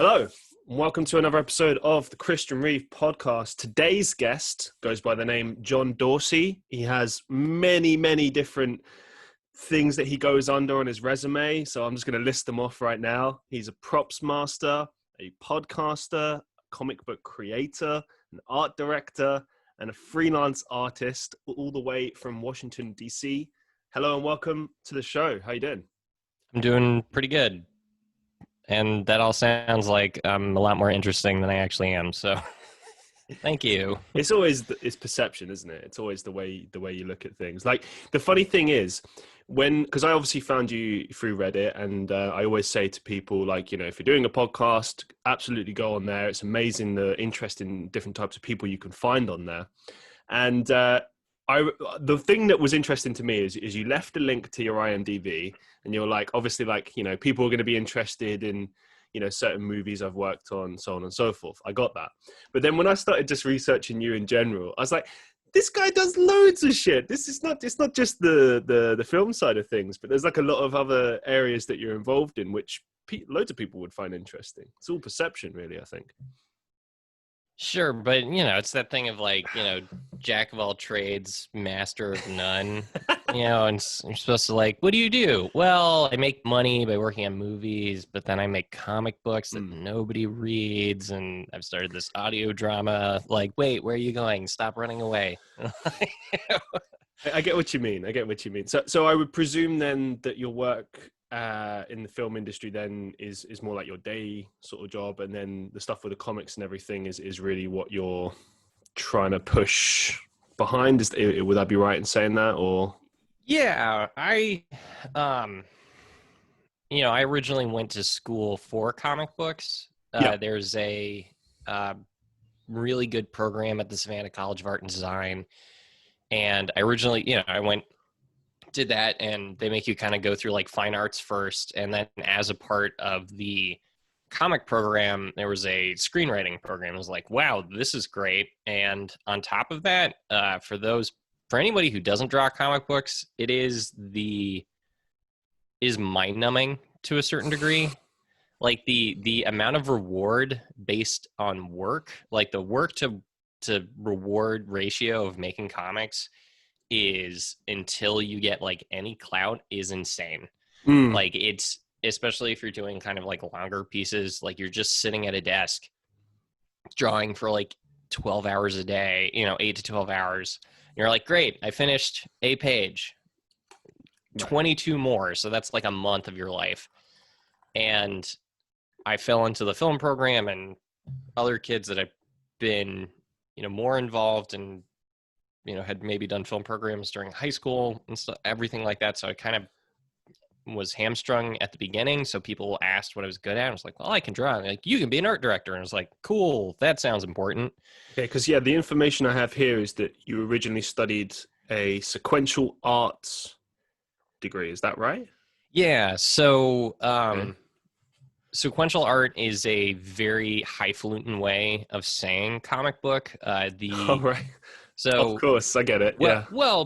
Hello, and welcome to another episode of the Christian Reeve podcast. Today's guest goes by the name John Dorsey. He has many different things that he goes under on his resume, so I'm just going to list them off right now. He's a props master, a podcaster, a comic book creator, an art director, and a freelance artist, all the way from Washington, D.C. Hello and welcome to the show. How you doing? I'm doing pretty good. And that all sounds like I'm a lot more interesting than I actually am. So thank you. It's perception, isn't it? It's always the way you look at things. Like the funny thing is because I obviously found you through Reddit, and I always say to people, like, if you're doing a podcast, absolutely go on there. It's amazing the interest in different types of people you can find on there. And the thing that was interesting to me is you left a link to your IMDb, and you're like, obviously, like, people are going to be interested in, certain movies I've worked on, so on and so forth. I got that. But then when I started just researching you in general, I was like, this guy does loads of shit. It's not just the film side of things, but there's like a lot of other areas that you're involved in, which loads of people would find interesting. It's all perception, really, I think. Sure, but it's that thing of like, jack of all trades, master of none. And you're supposed to like, what do you do? Well, I make money by working on movies, but then I make comic books that nobody reads, and I've started this audio drama. Like, wait, where are you going? Stop running away. I get what you mean. So I would presume then that your work in the film industry then is more like your day sort of job, and then the stuff with the comics and everything is really what you're trying to push behind. Would I be right in saying that? Or Yeah, I originally went to school for comic books. There's a really good program at the Savannah College of Art and Design, and I originally, did that, and they make you kind of go through like fine arts first, and then as a part of the comic program, there was a screenwriting program. It was like, wow, this is great. And on top of that, for anybody who doesn't draw comic books, it is mind-numbing to a certain degree. Like the amount of reward based on work, like the work to reward ratio of making comics is, until you get like any clout, is insane. Like, it's, especially if you're doing kind of like longer pieces, like you're just sitting at a desk drawing for like 12 hours a day, 8 to 12 hours. You're like, great, I finished a page, 22 more. So that's like a month of your life. And I fell into the film program, and other kids that have been, more involved and, had maybe done film programs during high school and stuff, everything like that. So I kind of was hamstrung at the beginning. So people asked what I was good at. I was like, well, I can draw. And like, you can be an art director. And I was like, cool, that sounds important. Okay, because the information I have here is that you originally studied a sequential arts degree. Is that right? Yeah. So sequential art is a very highfalutin way of saying comic book. Oh, right. So, of course, I get it. Well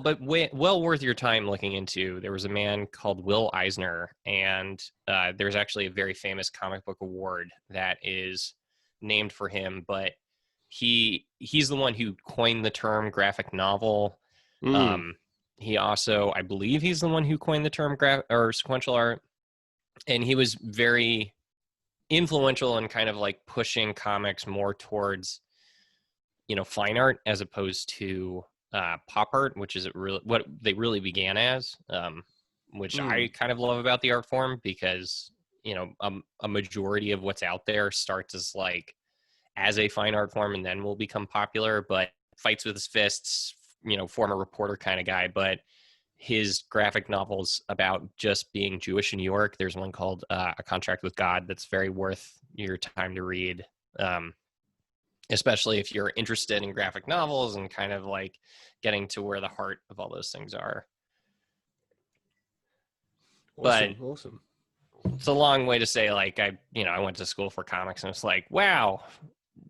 worth your time looking into. There was a man called Will Eisner, and there's actually a very famous comic book award that is named for him. But he's the one who coined the term graphic novel. He also, I believe, he's the one who coined the term sequential art, and he was very influential in kind of like pushing comics more towards, fine art as opposed to pop art, which is what they really began as, which I kind of love about the art form, because, a majority of what's out there starts as a fine art form and then will become popular, but fights with his fists, former reporter kind of guy. But his graphic novels about just being Jewish in New York, there's one called A Contract with God that's very worth your time to read. Especially if you're interested in graphic novels and kind of like getting to where the heart of all those things are. Awesome. It's a long way to say, like, I went to school for comics, and it's like, wow,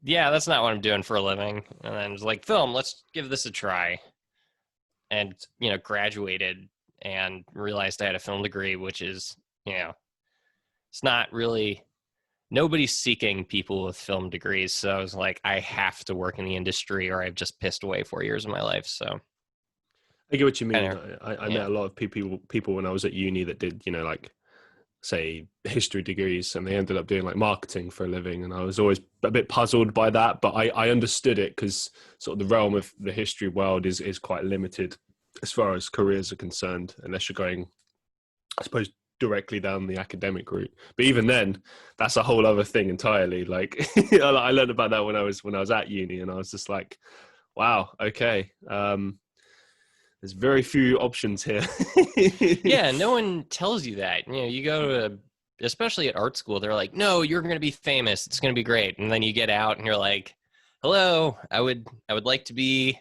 yeah, that's not what I'm doing for a living. And then it's like, film, let's give this a try. And, graduated and realized I had a film degree, which is, it's not really nobody's seeking people with film degrees. So I was like, I have to work in the industry or I've just pissed away 4 years of my life. So I get what you kind mean. of, I met yeah. a lot of people when I was at uni that did, like say history degrees, and they ended up doing like marketing for a living. And I was always a bit puzzled by that, but I understood it because sort of the realm of the history world is quite limited as far as careers are concerned, unless you're going, I suppose, directly down the academic route. But even then, that's a whole other thing entirely. Like I learned about that when I was at uni, and I was just like, wow, okay. There's very few options here. Yeah, no one tells you that. You go to, especially at art school, they're like, no, you're going to be famous. It's going to be great. And then you get out and you're like, hello, I would like to be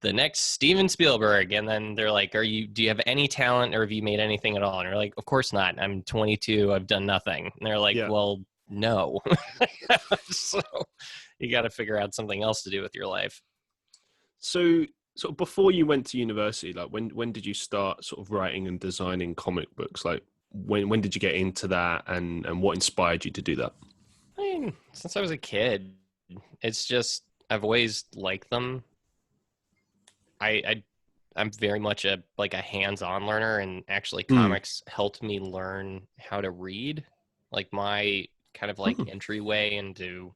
the next Steven Spielberg. And then they're like, do you have any talent or have you made anything at all? And you're like, of course not. I'm 22. I've done nothing. And they're like, Yeah. well, no. So you got to figure out something else to do with your life. So before you went to university, like when did you start sort of writing and designing comic books? Like when did you get into that, and what inspired you to do that? I mean, since I was a kid, it's just, I've always liked them. I I'm very much a hands-on learner, and actually Mm. comics helped me learn how to read. Like my kind of like Mm. entryway into,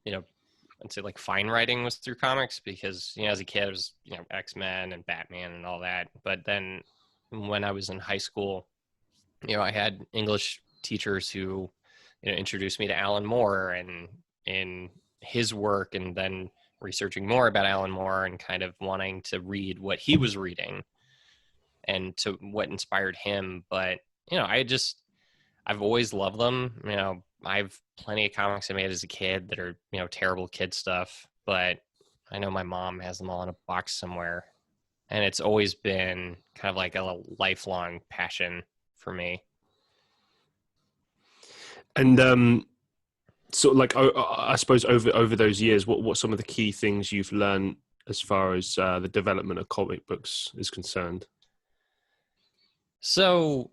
I'd say like fine writing was through comics because, as a kid it was, X-Men and Batman and all that. But then when I was in high school, I had English teachers who, introduced me to Alan Moore and in his work, and then researching more about Alan Moore and kind of wanting to read what he was reading and to what inspired him. But, I've always loved them. I've plenty of comics I made as a kid that are, terrible kid stuff, but I know my mom has them all in a box somewhere. And it's always been kind of like a lifelong passion for me. And sort of like I suppose over those years, what some of the key things you've learned as far as the development of comic books is concerned? So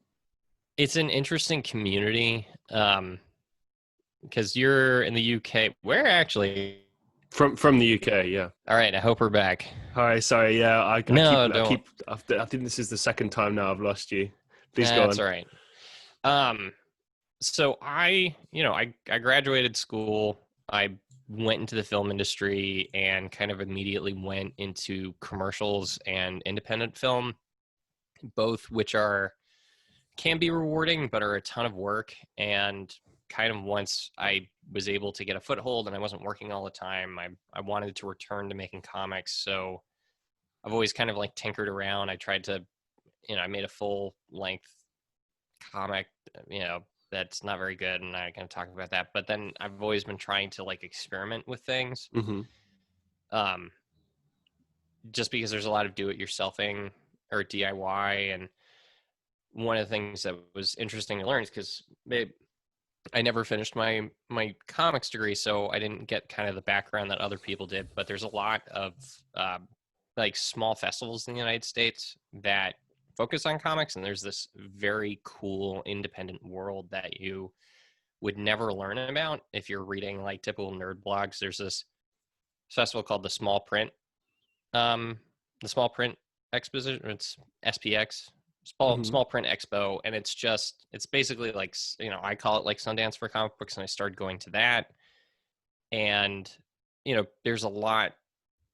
it's an interesting community because you're in the UK. Where actually? From the UK, yeah. All right, I hope we're back. Hi, sorry, yeah. No, don't. I think this is the second time now I've lost you. Please go That's on. all right. So I graduated school. I went into the film industry and kind of immediately went into commercials and independent film, both which can be rewarding, but are a ton of work. And kind of once I was able to get a foothold and I wasn't working all the time, I wanted to return to making comics. So I've always kind of like tinkered around. I tried to, I made a full length comic, that's not very good, and I kind of talk about that. But then I've always been trying to like experiment with things, Mm-hmm. just because there's a lot of do-it-yourselfing or DIY. And one of the things that was interesting to learn is because I never finished my comics degree, so I didn't get kind of the background that other people did. But there's a lot of like small festivals in the United States that focus on comics, and there's this very cool independent world that you would never learn about if you're reading like typical nerd blogs. There's this festival called the Small Print Exposition. It's SPX, Small Print Expo, and it's basically like, I call it like Sundance for comic books, and I started going to that. And there's a lot,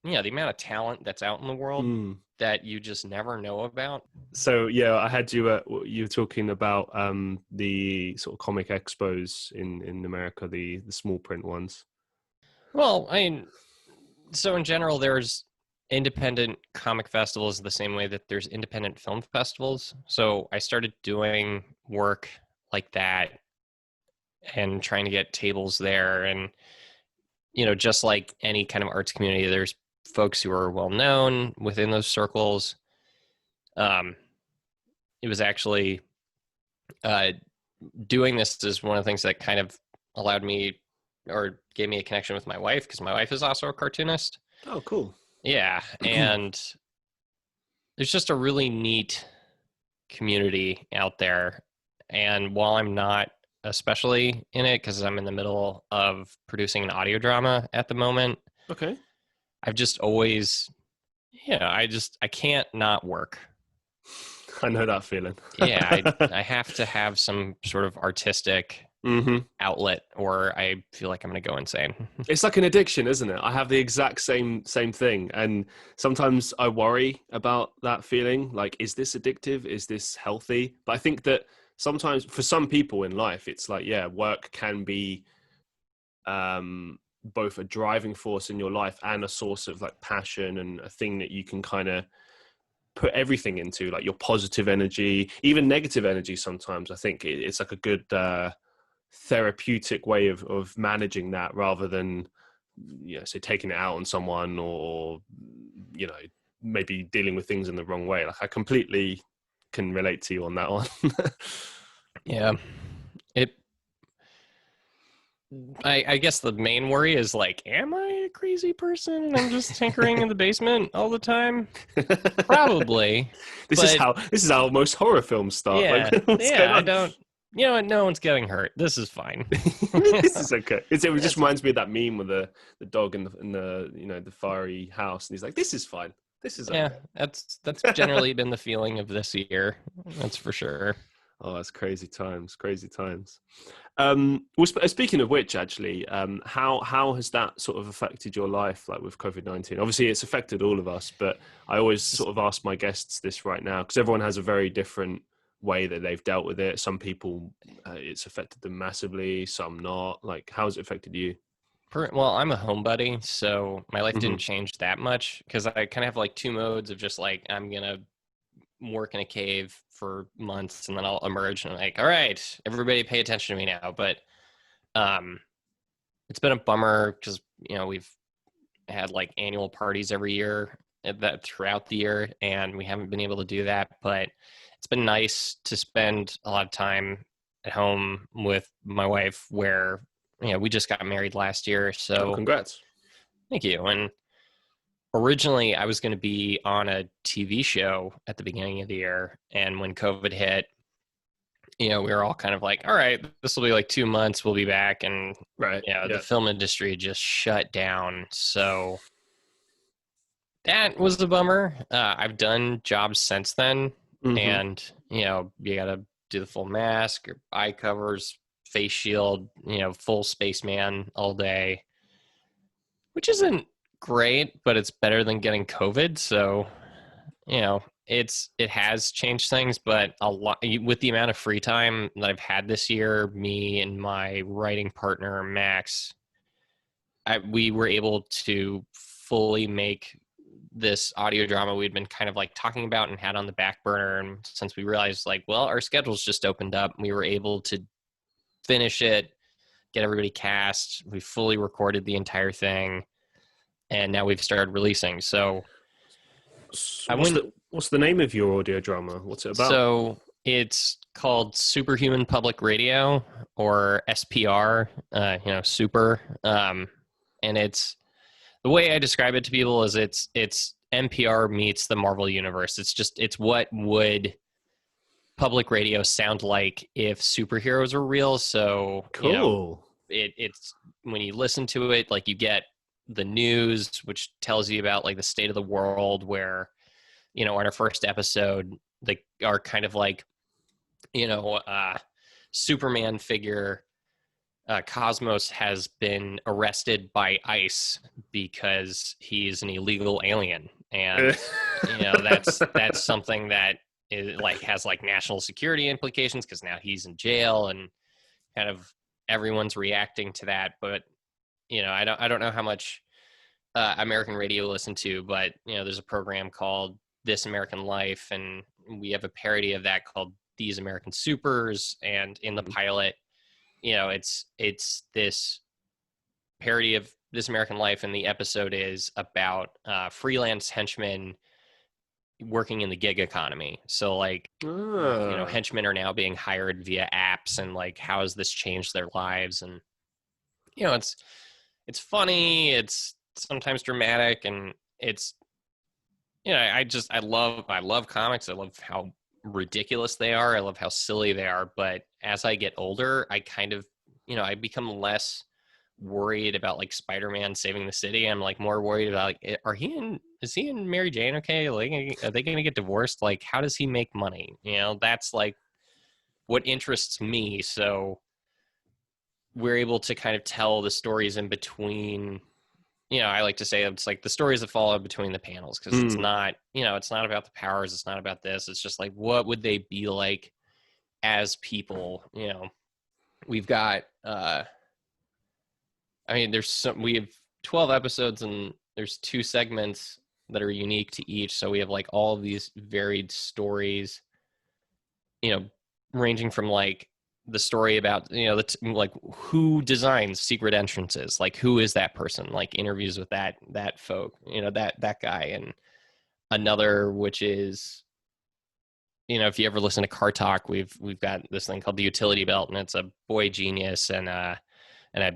the amount of talent that's out in the world that you just never know about. So yeah, I had you. You were talking about the sort of comic expos in America, the small print ones. Well, I mean, so in general, there's independent comic festivals the same way that there's independent film festivals. So I started doing work like that and trying to get tables there. And, just like any kind of arts community, there's folks who are well known within those circles. It was actually doing this is one of the things that kind of allowed me or gave me a connection with my wife, because my wife is also a cartoonist. Oh, cool. Yeah. And there's just a really neat community out there. And while I'm not especially in it because I'm in the middle of producing an audio drama at the moment. Okay. I've just always, I can't not work. I know that feeling. Yeah, I have to have some sort of artistic Hmm. outlet or I feel like I'm going to go insane. It's like an addiction, isn't it? I have the exact same thing, and sometimes I worry about that feeling. Like, is this addictive? Is this healthy? But I think that sometimes for some people in life, it's like, yeah, work can be both a driving force in your life and a source of like passion and a thing that you can kind of put everything into, like your positive energy, even negative energy. Sometimes I think it's like a good therapeutic way of managing that, rather than, you know, say taking it out on someone, or you know, maybe dealing with things in the wrong way. Like, I completely can relate to you on that one. Yeah. It I guess the main worry is like, am I a crazy person and I'm just tinkering in the basement all the time? Probably. This is But how most horror films start. Like, yeah, what's yeah, going I on? don't, no one's getting hurt. This is fine. This is okay. It just That's, reminds me of that meme with the dog in the you know, the fiery house, and he's like, "This is fine. This is yeah, okay." that's generally been the feeling of this year. That's for sure. Oh, it's crazy times, crazy times. Well, speaking of which, actually, how has that sort of affected your life, like with COVID-19? Obviously, it's affected all of us, but I always sort of ask my guests this right now because everyone has a very different way that they've dealt with it. Some people, it's affected them massively, some not. Like, how has it affected you? Well, I'm a homebody, so my life Hmm. didn't change that much because I kind of have like two modes of just like I'm gonna work in a cave for months and then I'll emerge and I'm like, all right, everybody pay attention to me now. But um it's been a bummer because we've had like annual parties every year that throughout the year and we haven't been able to do that. But it's been nice to spend a lot of time at home with my wife where we just got married last year. Oh, So congrats. thank you. And originally I was going to be on a TV show at the beginning of the year. And when COVID hit, we were all kind of like, all right, this will be like 2 months, we'll be back. And, Right. the Yeah. film industry just shut down. So that was a bummer. I've done jobs since then. Hmm. And, you got to do the full mask, or eye covers, face shield, full spaceman all day, which isn't great, but it's better than getting COVID. So, it has changed things, but a lot with the amount of free time that I've had this year, me and my writing partner Max, we were able to fully make this audio drama we'd been kind of like talking about and had on the back burner. And since we realized like, well, our schedules just opened up, we were able to finish it, get everybody cast. We fully recorded the entire thing, and now we've started releasing. So I went. What's the name of your audio drama? What's it about? So it's called Superhuman Public Radio, or SPR. Super. And it's the way I describe it to people is it's NPR meets the Marvel universe. It's what would public radio sound like if superheroes were real. So Cool. it's when you listen to it, like you get the news, which tells you about like the state of the world, where on our first episode, our kind of like, Superman figure, Cosmos has been arrested by ICE because he's an illegal alien. And, that's something that is like, has like national security implications because now he's in jail and kind of everyone's reacting to that. But, I don't know how much American radio you listen to, but, there's a program called This American Life, and we have a parody of that called These American Supers. And in the pilot, it's this parody of This American Life, and the episode is about freelance henchmen working in the gig economy. So like, henchmen are now being hired via apps, and like, how has this changed their lives? And it's funny, it's sometimes dramatic, and it's I love comics. I love how ridiculous they are. I love how silly they are. But as I get older, I kind of, I become less worried about like Spider-Man saving the city. I'm like more worried about like, is he and Mary Jane okay? Like, are they going to get divorced? Like, how does he make money? That's like what interests me. So we're able to kind of tell the stories in between. I like to say it's like the stories that follow between the panels, because it's not, it's not about the powers. It's not about this. It's just like, what would they be like as people? We've got, we have 12 episodes and there's 2 segments that are unique to each. So we have like all of these varied stories, ranging from like the story about, like who designs secret entrances, like who is that person, like interviews with that folk, that guy. And another, which is, if you ever listen to Car Talk, we've got this thing called the utility belt, and it's a boy genius and a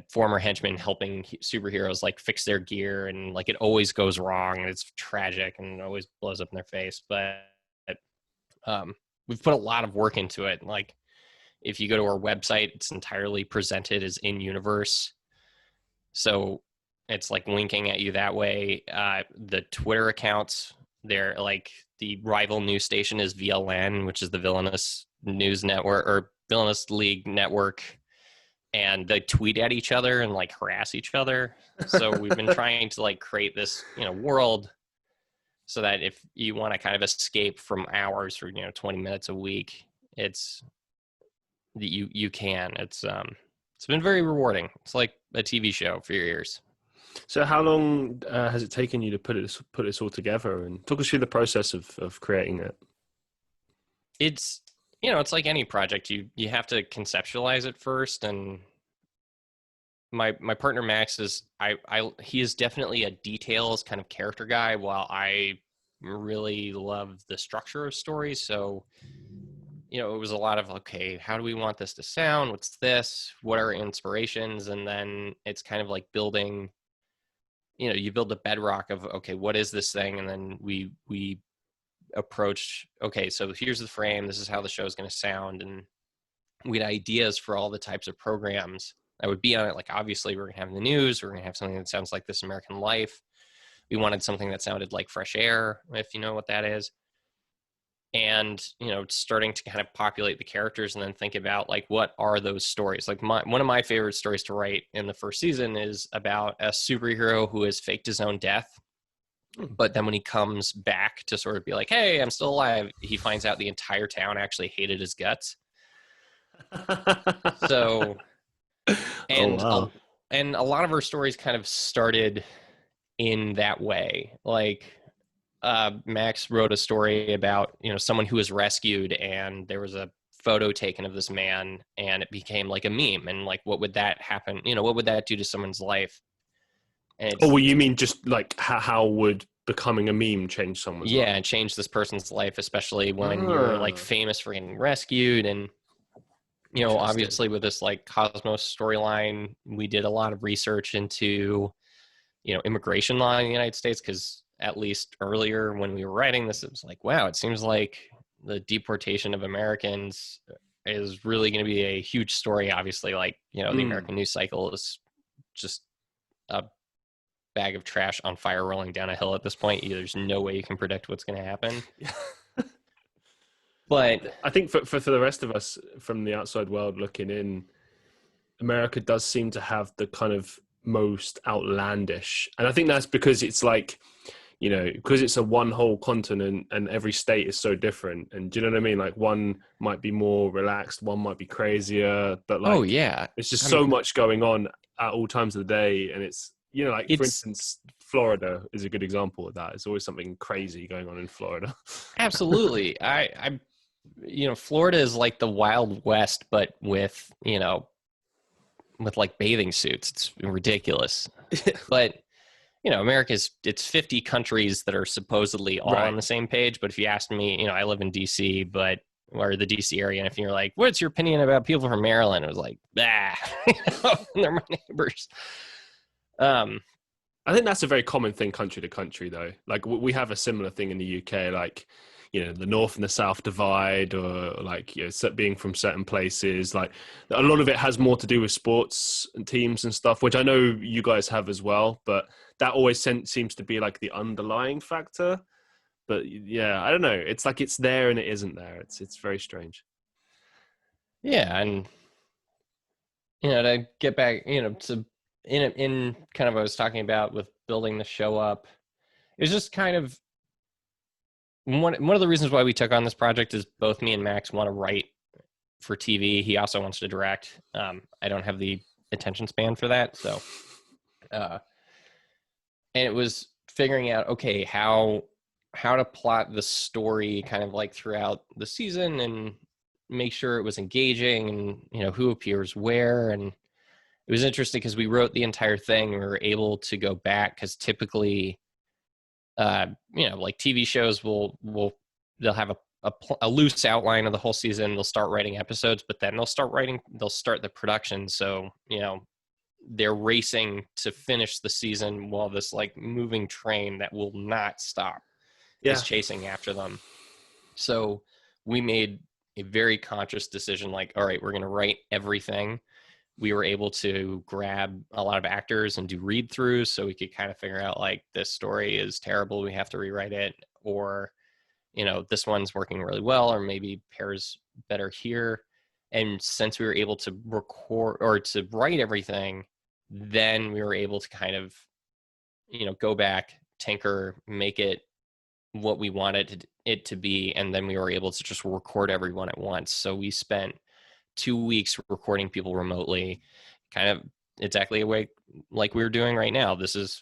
former henchman helping superheroes like fix their gear, and like it always goes wrong and it's tragic and it always blows up in their face. But we've put a lot of work into it. Like, if you go to our website, it's entirely presented as in-universe. So it's like winking at you that way. The Twitter accounts, they're like, the rival news station is VLN, which is the Villainous News Network, or Villainous League Network. And they tweet at each other and like harass each other. So we've been trying to like create this, world, so that if you want to kind of escape from hours for, 20 minutes a week, it's, you can. It's been very rewarding. It's like a TV show for your ears. So how long has it taken you to put this all together, and talk us through the process of creating it? It's, it's like any project. You have to conceptualize it first. And my partner Max is, he is definitely a details kind of character guy, while I really love the structure of stories. So it was a lot of, okay, how do we want this to sound? What's this? What are inspirations? And then it's kind of like building, you build the bedrock of, okay, what is this thing? And then we approach, okay, so here's the frame. This is how the show is going to sound. And we had ideas for all the types of programs that would be on it. Like, obviously, we're going to have the news. We're going to have something that sounds like This American Life. We wanted something that sounded like Fresh Air, if you know what that is. And starting to kind of populate the characters, and then think about like, what are those stories? Like, one of my favorite stories to write in the first season is about a superhero who has faked his own death, but then when he comes back to sort of be like, hey, I'm still alive, he finds out the entire town actually hated his guts. So, and oh, wow. And a lot of our stories kind of started in that way. Like, Max wrote a story about, someone who was rescued, and there was a photo taken of this man, and it became like a meme. And like, what would that happen? What would that do to someone's life? And well, you mean just like how would becoming a meme change someone's life? Yeah, and change this person's life, especially when you're like famous for getting rescued. And, obviously with this like Cosmos storyline, we did a lot of research into, immigration law in the United States, because at least earlier when we were writing this, it was like, wow, it seems like the deportation of Americans is really going to be a huge story. Obviously, like, the American news cycle is just a bag of trash on fire rolling down a hill at this point. There's no way you can predict what's going to happen. But I think for the rest of us from the outside world looking in, America does seem to have the kind of most outlandish, and I think that's because it's like, because it's a one whole continent and every state is so different. And do you know what I mean? Like, one might be more relaxed, one might be crazier, but like, oh yeah, it's just so much going on at all times of the day. And it's, like, for instance, Florida is a good example of that. There's always something crazy going on in Florida. Absolutely. I Florida is like the Wild West, but with like bathing suits. It's ridiculous. But it's 50 countries that are supposedly all on the same page. But if you asked me, I live in DC, or the DC area, and if you're like, what's your opinion about people from Maryland? It was like, they're my neighbors. I think that's a very common thing country to country, though. Like, we have a similar thing in the UK. Like, the North and the South divide, or like, being from certain places. Like, a lot of it has more to do with sports and teams and stuff, which I know you guys have as well, but that always seems to be like the underlying factor. But yeah, I don't know. It's like it's there and it isn't there. It's very strange. Yeah, and to get back, to in kind of what I was talking about with building the show up, it was just kind of one of the reasons why we took on this project is both me and Max want to write for TV. He also wants to direct. I don't have the attention span for that, so and it was figuring out, okay, how to plot the story kind of like throughout the season and make sure it was engaging, and who appears where. And it was interesting because we wrote the entire thing. We were able to go back, because typically like TV shows they'll have a loose outline of the whole season. They'll start writing episodes, but then they'll start the production. So they're racing to finish the season while this like moving train that will not stop is chasing after them. So we made a very conscious decision, like, all right, we're going to write everything. We were able to grab a lot of actors and do read throughs, so we could kind of figure out, like, this story is terrible, we have to rewrite it, or this one's working really well, or maybe pairs better here. And since we were able to record or to write everything, then we were able to kind of go back, tinker, make it what we wanted it to be, and then we were able to just record everyone at once. So we spent 2 weeks recording people remotely, kind of exactly a way like we were doing right now. This is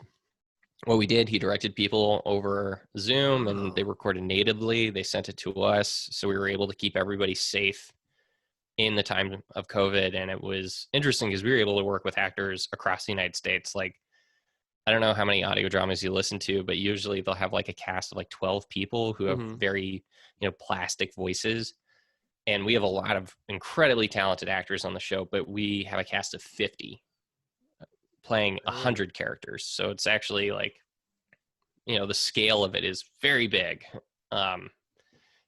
what we did. He directed people over Zoom, and they recorded natively. They sent it to us, so we were able to keep everybody safe in the time of COVID. And it was interesting because we were able to work with actors across the United States. Like, I don't know how many audio dramas you listen to, but usually they'll have like a cast of like 12 people who have very, plastic voices. And we have a lot of incredibly talented actors on the show, but we have a cast of 50 playing 100 characters. So it's actually like, the scale of it is very big.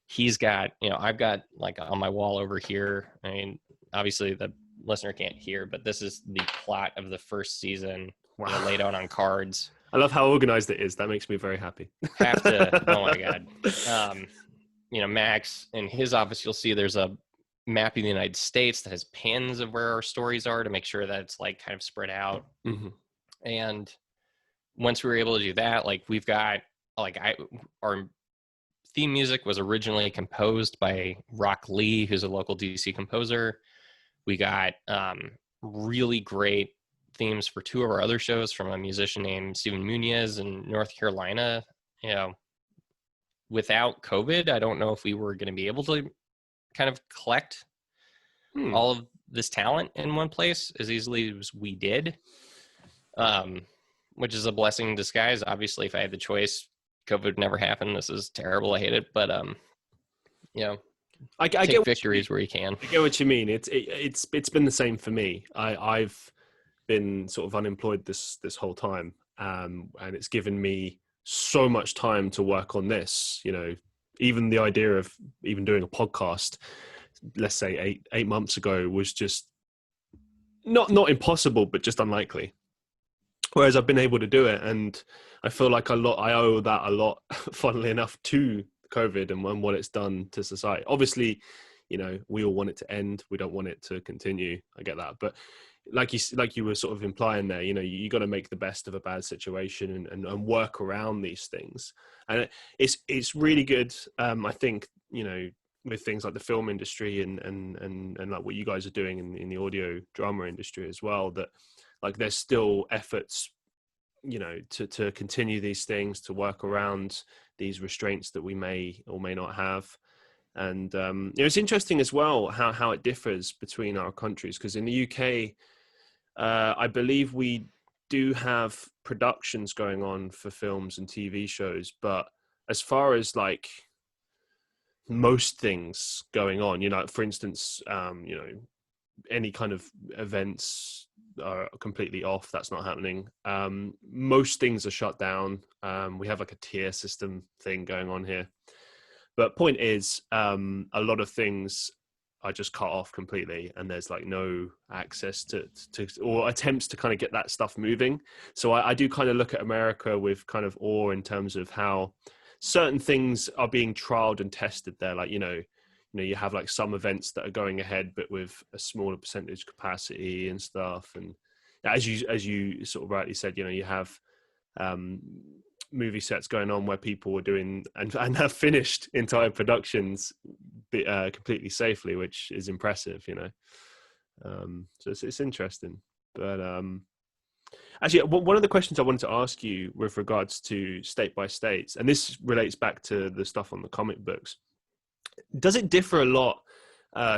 He's got, I've got like on my wall over here, I mean, obviously the listener can't hear, but this is the plot of the first season. Wow. Laid out on cards. I love how organized it is. That makes me very happy. Have to. Oh my God. Max in his office, you'll see there's a map of the United States that has pins of where our stories are to make sure that it's like kind of spread out. Mm-hmm. And once we were able to do that, like we've got our theme music was originally composed by Rock Lee, who's a local DC composer. We got really great themes for 2 of our other shows from a musician named Steven Muniz in North Carolina. Without COVID, I don't know if we were going to be able to kind of collect all of this talent in one place as easily as we did, which is a blessing in disguise. Obviously, if I had the choice, COVID would never happen. This is terrible. I hate it. But, I take victories where you can. I get what you mean. It's been the same for me. I've been sort of unemployed this whole time, and it's given me so much time to work on this. Even the idea of even doing a podcast, let's say eight months ago, was just not impossible, but just unlikely. Whereas I've been able to do it, and I feel like I owe that a lot, funnily enough, to COVID and what it's done to society. Obviously, we all want it to end. We don't want it to continue. I get that, but like you were sort of implying there, you got to make the best of a bad situation and work around these things. And it's really good. I think, with things like the film industry and like what you guys are doing in the audio drama industry as well, that like there's still efforts, to continue these things, to work around these restraints that we may or may not have. And it's interesting as well how it differs between our countries, because in the UK, I believe we do have productions going on for films and TV shows, but as far as like most things going on, for instance, any kind of events are completely off. That's not happening. Most things are shut down. We have like a tier system thing going on here. But point is, a lot of things are just cut off completely, and there's like no access to or attempts to kind of get that stuff moving. So I do kind of look at America with kind of awe in terms of how certain things are being trialed and tested there. Like, you have like some events that are going ahead, but with a smaller percentage capacity and stuff. And as you sort of rightly said, you have movie sets going on where people were doing and have finished entire productions completely safely, which is impressive, so it's interesting. But actually, one of the questions I wanted to ask you with regards to state by states, and this relates back to the stuff on the comic books, does it differ a lot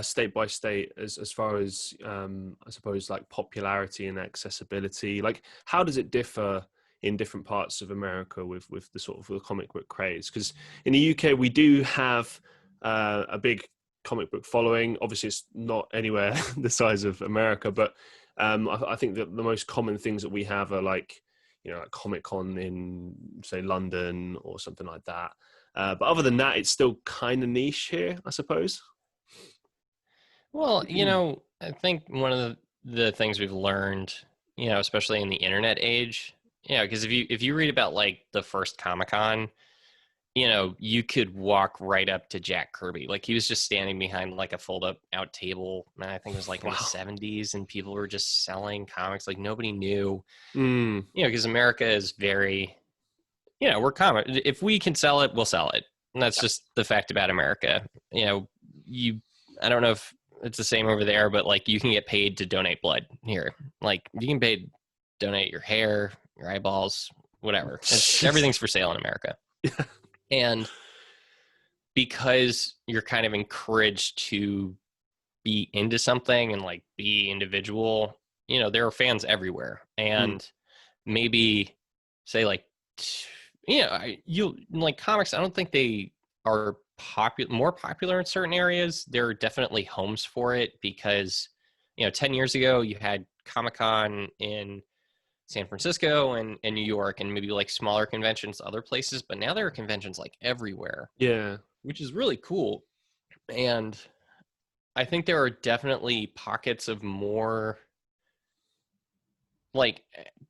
state by state as far as I suppose like popularity and accessibility? Like, how does it differ in different parts of America with the sort of the comic book craze? Because in the UK we do have a big comic book following. Obviously it's not anywhere the size of America, but I think that the most common things that we have are like like Comic-Con in say London or something like that, but other than that it's still kind of niche here, I suppose. Well, I think one of the things we've learned, especially in the internet age, because if you read about like the first Comic-Con, you could walk right up to Jack Kirby. Like he was just standing behind like a fold up out table. And I think it was like in the 70s, and people were just selling comics. Like nobody knew, because America is very, we're comic. If we can sell it, we'll sell it. And that's just the fact about America. I don't know if it's the same over there, but like you can get paid to donate blood here. Like you can pay donate your hair, your eyeballs, whatever. Everything's for sale in America. And because you're kind of encouraged to be into something and like be individual, there are fans everywhere. And maybe say like, you like comics, I don't think they are more popular in certain areas. There are definitely homes for it because, 10 years ago you had Comic-Con in San Francisco and New York and maybe like smaller conventions other places, but now there are conventions like everywhere. Yeah. Which is really cool. And I think there are definitely pockets of more like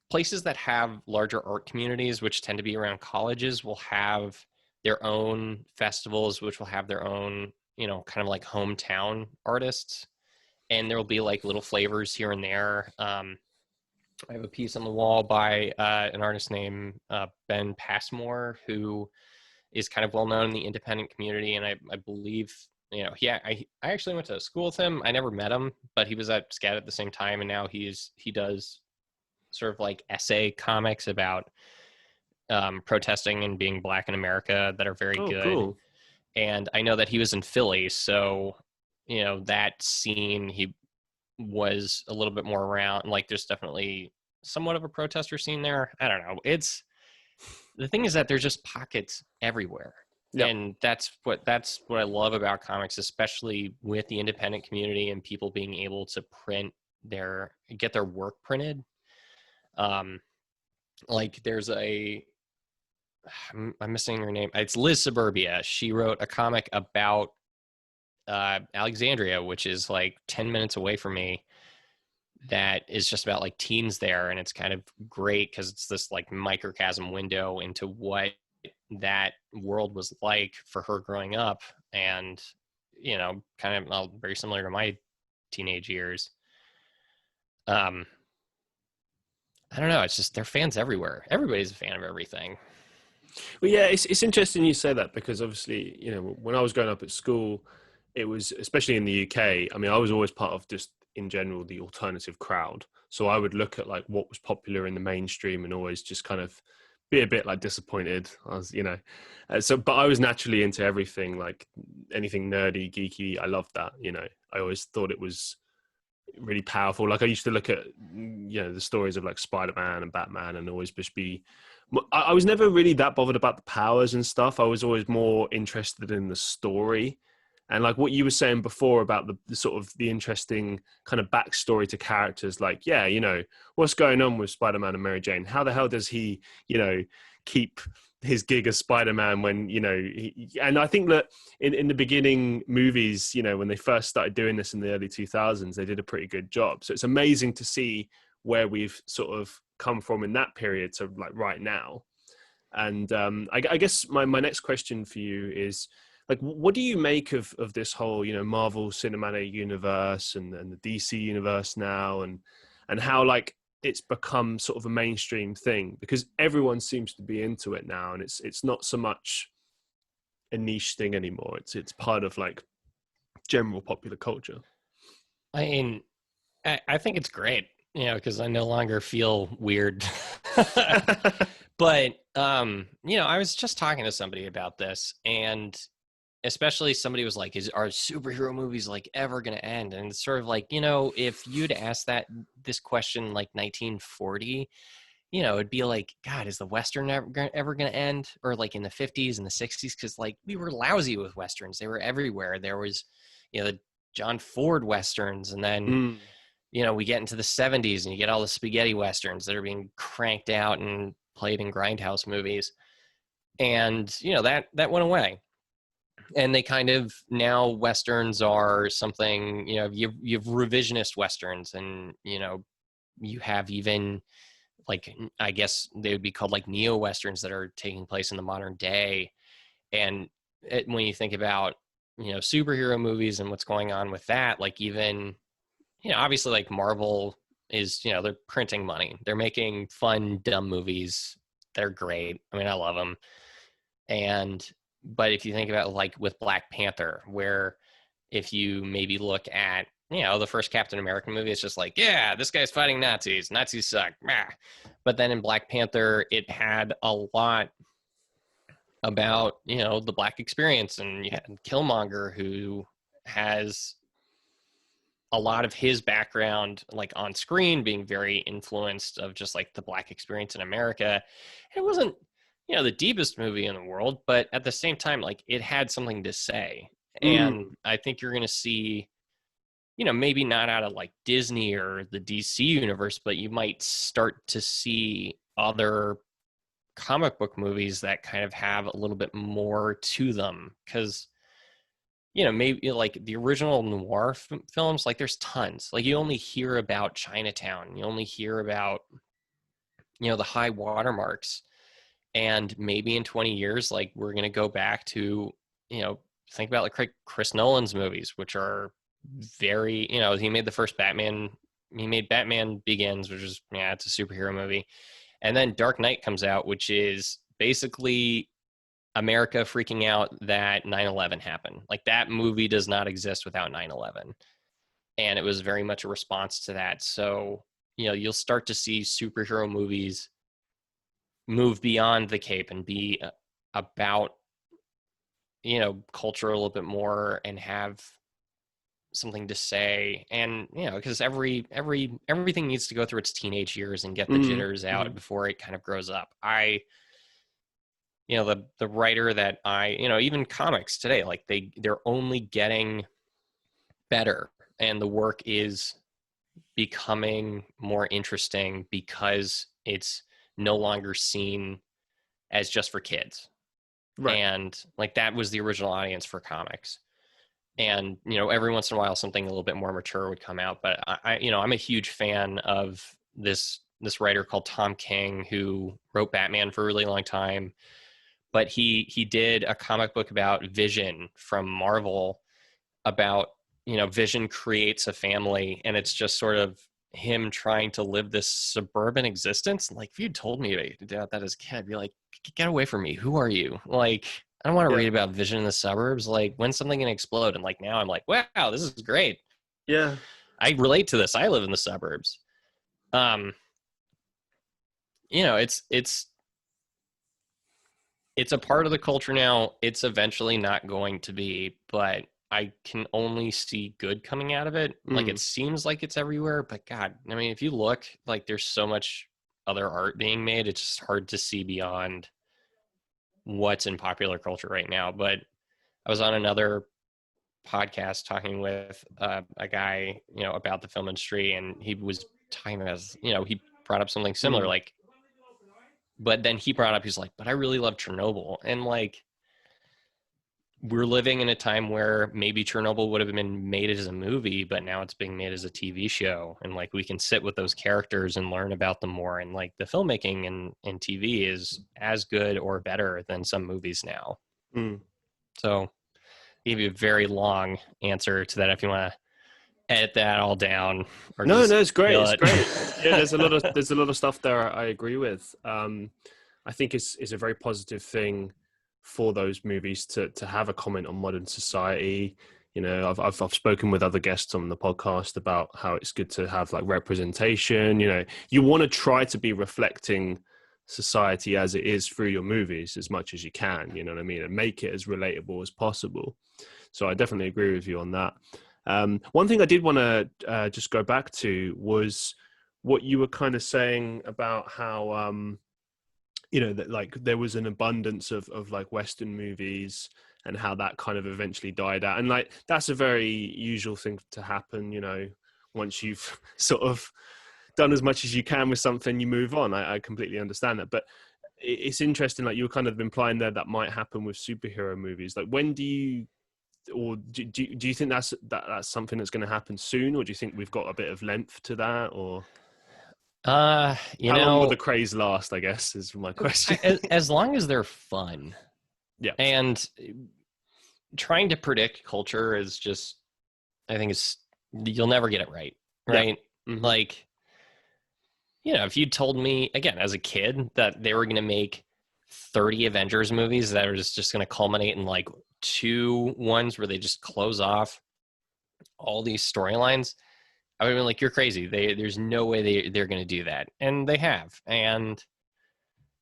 places that have larger art communities, which tend to be around colleges, will have their own festivals, which will have their own, kind of like hometown artists. And there will be like little flavors here and there. I have a piece on the wall by an artist named Ben Passmore, who is kind of well known in the independent community. And I believe, I actually went to school with him. I never met him, but he was at SCAD at the same time. And now he does sort of like essay comics about protesting and being Black in America that are very good. Cool. And I know that he was in Philly. So, that scene, he was a little bit more around. Like there's definitely somewhat of a protester scene there. I don't know. The thing is that there's just pockets everywhere. Yep. And that's what I love about comics, especially with the independent community and people being able to get their work printed. Like there's I'm missing her name. It's Liz Suburbia. She wrote a comic about Alexandria, which is like 10 minutes away from me, that is just about like teens there. And it's kind of great because it's this like microcosm window into what that world was like for her growing up. And, kind of very similar to my teenage years. I don't know. It's just, they're fans everywhere. Everybody's a fan of everything. Well, yeah, it's interesting you say that because obviously, when I was growing up at school, it was, especially in the UK, I mean, I was always part of just in general, the alternative crowd. So I would look at like what was popular in the mainstream and always just kind of be a bit like disappointed. I was, but I was naturally into everything, like anything nerdy, geeky. I loved that, I always thought it was really powerful. Like I used to look at, the stories of like Spider-Man and Batman and always just I was never really that bothered about the powers and stuff. I was always more interested in the story. And like what you were saying before about the sort of the interesting kind of backstory to characters, like, what's going on with Spider-Man and Mary Jane? How the hell does he, keep his gig as Spider-Man when, you know, and I think that in the beginning movies, you know, when they first started doing this in the early 2000s, they did a pretty good job. So it's amazing to see where we've sort of come from in that period to like right now. And I guess my next question for you is, like, what do you make of this whole, you know, Marvel Cinematic Universe and the DC universe now, and how like it's become sort of a mainstream thing, because everyone seems to be into it now, and it's not so much a niche thing anymore. It's part of like general popular culture. I mean, I think it's great, you know, because I no longer feel weird. But you know, I was just talking to somebody about this, and especially somebody was like, are superhero movies like ever going to end? And it's sort of like, you know, if you'd asked this question like 1940, you know, it'd be like, God, is the Western ever going to end? Or like in the 50s and the 60s? Because like we were lousy with Westerns. They were everywhere. There was, you know, the John Ford Westerns. And then, you know, we get into the 70s and you get all the spaghetti Westerns that are being cranked out and played in grindhouse movies. And, you know, that went away. And they kind of, now Westerns are something, you know, you've revisionist Westerns, and, you know, you have even like, I guess they would be called like neo-Westerns that are taking place in the modern day. And when you think about, you know, superhero movies and what's going on with that, like even, you know, obviously like Marvel is, you know, they're printing money. They're making fun, dumb movies. They're great. I mean, I love them. But if you think about like with Black Panther, where if you maybe look at, you know, the first Captain America movie, it's just like, yeah, this guy's fighting Nazis. Nazis suck. But then in Black Panther, it had a lot about, you know, the Black experience. And you had Killmonger, who has a lot of his background, like on screen, being very influenced of just like the Black experience in America. It wasn't, you know, the deepest movie in the world, but at the same time, like it had something to say. And I think you're going to see, you know, maybe not out of like Disney or the DC universe, but you might start to see other comic book movies that kind of have a little bit more to them. Because, you know, maybe like the original noir films, like there's tons. Like you only hear about Chinatown, you only hear about, you know, the high watermarks. And maybe in 20 years, like we're going to go back to, you know, think about like Chris Nolan's movies, which are very, you know, he made the first Batman, he made Batman Begins, which is, yeah, it's a superhero movie. And then Dark Knight comes out, which is basically America freaking out that 9/11 happened. Like that movie does not exist without 9/11. And it was very much a response to that. So, you know, you'll start to see superhero movies move beyond the cape and be about, you know, culture a little bit more and have something to say. And, you know, because everything needs to go through its teenage years and get the jitters out before it kind of grows up. You know, the writer that you know, even comics today, like they're only getting better, and the work is becoming more interesting because it's no longer seen as just for kids. Right. And like that was the original audience for comics. And, you know, every once in a while something a little bit more mature would come out. But you know, I'm a huge fan of this writer called Tom King, who wrote Batman for a really long time. But he did a comic book about Vision from Marvel, about, you know, Vision creates a family, and it's just sort of him trying to live this suburban existence. Like if you told me about that as a kid, I'd be like, get away from me. Who are you? Like, I don't want to read about Vision in the suburbs. Like, when's something going to explode? And like, now I'm like, wow, this is great. Yeah. I relate to this. I live in the suburbs. You know, it's a part of the culture now. It's eventually not going to be, but I can only see good coming out of it. Like it seems like it's everywhere, but God, I mean, if you look, like there's so much other art being made, it's just hard to see beyond what's in popular culture right now. But I was on another podcast talking with a guy, you know, about the film industry, and he was talking about, you know, he brought up something similar, like But then he brought up, he's like, but I really love Chernobyl. And like, we're living in a time where maybe Chernobyl would have been made as a movie, but now it's being made as a TV show. And like, we can sit with those characters and learn about them more. And like, the filmmaking in TV is as good or better than some movies now. Mm. So I gave you a very long answer to that. If you want to edit that all down, or No, it's great. It's it. great. Yeah, there's a lot of stuff there I agree with. I think it's a very positive thing for those movies to have a comment on modern society. You know, I've spoken with other guests on the podcast about how it's good to have like representation. You know, you want to try to be reflecting society as it is through your movies as much as you can. You know what I mean, and make it as relatable as possible. So I definitely agree with you on that. One thing I did want to just go back to was what you were kind of saying about how you know, that like there was an abundance of like Western movies and how that kind of eventually died out. And like, that's a very usual thing to happen, you know, once you've sort of done as much as you can with something, you move on. I completely understand that. But it's interesting, like you were kind of implying there that might happen with superhero movies. Like when do you, or do you think that's something that's going to happen soon? Or do you think we've got a bit of length to that? Or How long will the craze last, I guess, is my question. As long as they're fun. Yeah. And trying to predict culture is just, I think you'll never get it right. Right. Yeah. Mm-hmm. Like, you know, if you told me again, as a kid, that they were going to make 30 Avengers movies that are just going to culminate in like 2 ones where they just close off all these storylines, I would have been like, you're crazy. There's no way they're going to do that. And they have. And,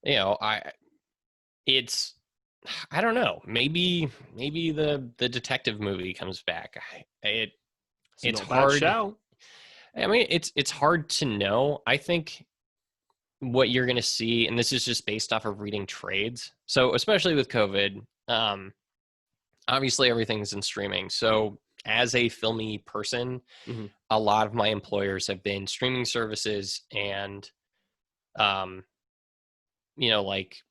you know, I don't know. Maybe the detective movie comes back. It's hard. I mean, it's hard to know. I think what you're going to see, and this is just based off of reading trades. So especially with COVID, obviously everything's in streaming. So as a filmy person, mm-hmm. a lot of my employers have been streaming services and, you know, like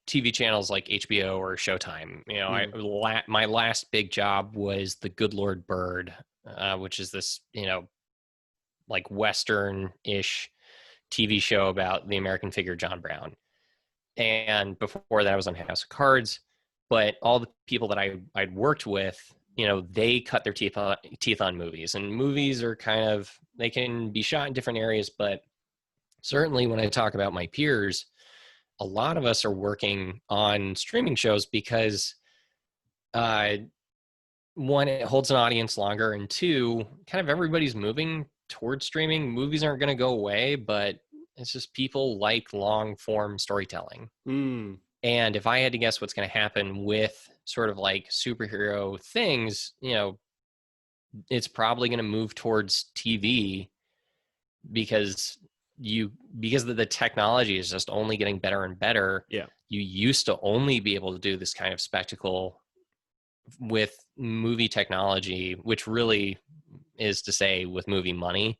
TV channels like HBO or Showtime. You know, my last big job was The Good Lord Bird, which is this, you know, like Western-ish TV show about the American figure John Brown. And before that, I was on House of Cards. But all the people that I'd worked with, you know, they cut their teeth on movies. And movies are kind of, they can be shot in different areas. But certainly when I talk about my peers, a lot of us are working on streaming shows because, one, it holds an audience longer. And 2, kind of everybody's moving towards streaming. Movies aren't going to go away, but it's just people like long form storytelling. Mm. And if I had to guess what's going to happen with sort of like superhero things, you know, it's probably going to move towards TV because the technology is just only getting better and better. Yeah. You used to only be able to do this kind of spectacle with movie technology, which really is to say with movie money.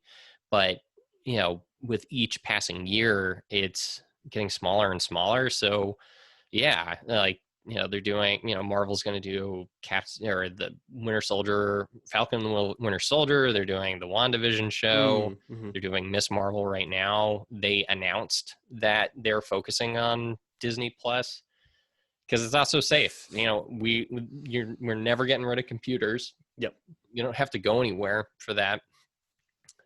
But, you know, with each passing year, it's getting smaller and smaller. So yeah, like, you know, they're doing, you know, Marvel's going to do the Falcon Winter Soldier. They're doing the WandaVision show. Mm-hmm. They're doing Miss Marvel right now. They announced that they're focusing on Disney Plus because it's not so safe. You know, we're never getting rid of computers. Yep. You don't have to go anywhere for that.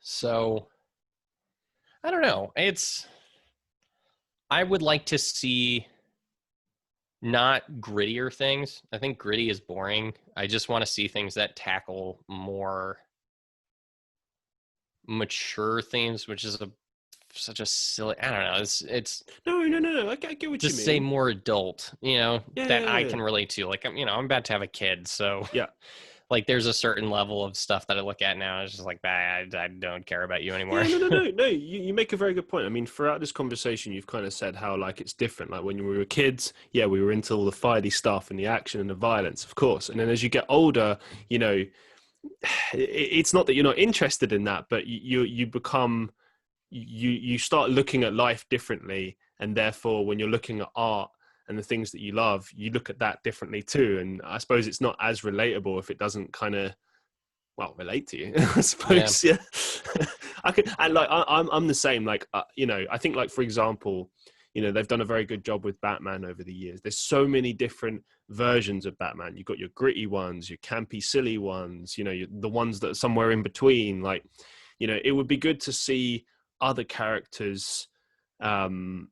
So I don't know. I would like to see not grittier things. I think gritty is boring. I just want to see things that tackle more mature themes, which is such a silly, I don't know. It's no. I get what you mean. Just say more adult, you know, I can relate to. Like, I'm about to have a kid, so yeah. Like, there's a certain level of stuff that I look at now. It's just like, I don't care about you anymore. Yeah, no. You make a very good point. I mean, throughout this conversation, you've kind of said how, like, it's different. Like, when we were kids, yeah, we were into all the fighty stuff and the action and the violence, of course. And then as you get older, you know, it's not that you're not interested in that, but you become you start looking at life differently, and therefore when you're looking at art and the things that you love, you look at that differently too. And I suppose it's not as relatable if it doesn't kind of, well, relate to you. I suppose, yeah. I could, and like I'm the same. Like you know, I think like for example, you know, they've done a very good job with Batman over the years. There's so many different versions of Batman. You've got your gritty ones, your campy, silly ones. You know, the ones that are somewhere in between. Like, you know, it would be good to see other characters in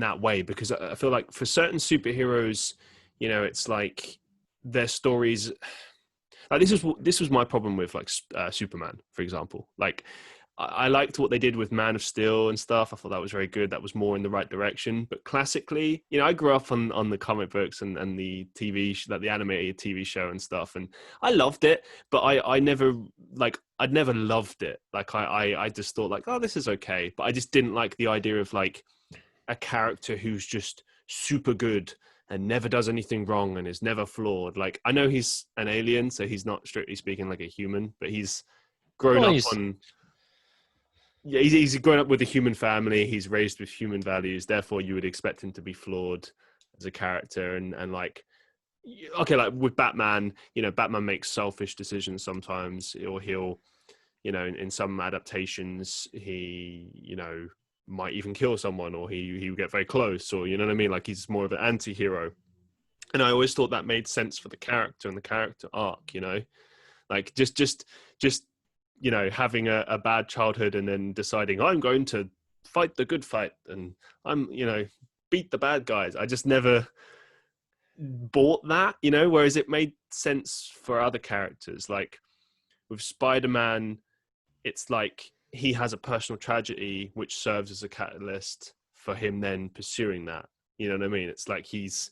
that way, because I feel like for certain superheroes, you know, it's like their stories. Like this was my problem with like Superman, for example. Like I liked what they did with Man of Steel and stuff. I thought that was very good. That was more in the right direction. But classically, you know, I grew up on the comic books and the TV, like the animated TV show and stuff, and I loved it. But I'd never loved it. Like I just thought like, oh, this is okay. But I just didn't like the idea of like a character who's just super good and never does anything wrong and is never flawed. Like, I know he's an alien, so he's not strictly speaking like a human, but he's grown up on... Yeah, he's grown up with a human family. He's raised with human values. Therefore, you would expect him to be flawed as a character. And like, okay, like with Batman, you know, Batman makes selfish decisions sometimes, or he'll, you know, in some adaptations, he, you know, might even kill someone, or he will get very close, or, you know what I mean? Like, he's more of an anti-hero. And I always thought that made sense for the character and the character arc, you know, like just, you know, having a bad childhood and then deciding I'm going to fight the good fight and I'm, you know, beat the bad guys. I just never bought that, you know, whereas it made sense for other characters. Like with Spider-Man, it's like he has a personal tragedy which serves as a catalyst for him then pursuing that. You know what I mean? It's like he's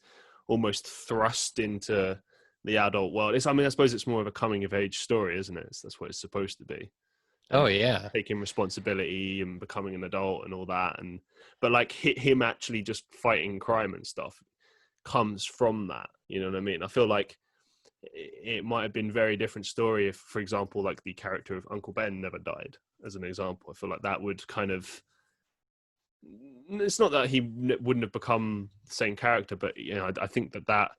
almost thrust into the adult world. I mean, I suppose it's more of a coming of age story, isn't it? That's what it's supposed to be. Oh yeah, taking responsibility and becoming an adult and all that. And but like him actually just fighting crime and stuff comes from that. You know what I mean? I feel like it might have been a very different story if, for example, like the character of Uncle Ben never died, as an example. I feel like that would kind of... It's not that he wouldn't have become the same character, but you know, I think that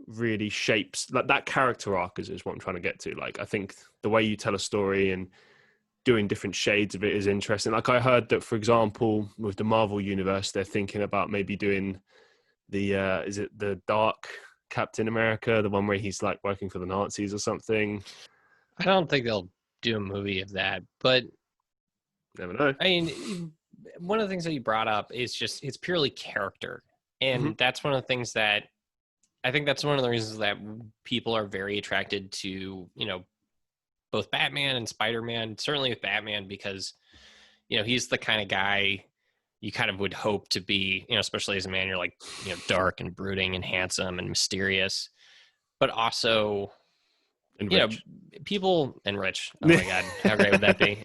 really shapes like that character arc is what I'm trying to get to. Like, I think the way you tell a story and doing different shades of it is interesting. Like, I heard that, for example, with the Marvel universe, they're thinking about maybe doing the is it the Dark Captain America, the one where he's like working for the Nazis or something. I don't think they'll do a movie of that, but Never know. I mean, one of the things that you brought up is just it's purely character, and that's one of the things that I think that's one of the reasons that people are very attracted to, you know, both Batman and Spider-Man, certainly with Batman, because, you know, he's the kind of guy you kind of would hope to be, you know, especially as a man, you're like, you know, dark and brooding and handsome and mysterious, but also, And you rich. know, people and rich. Oh my God, how great would that be?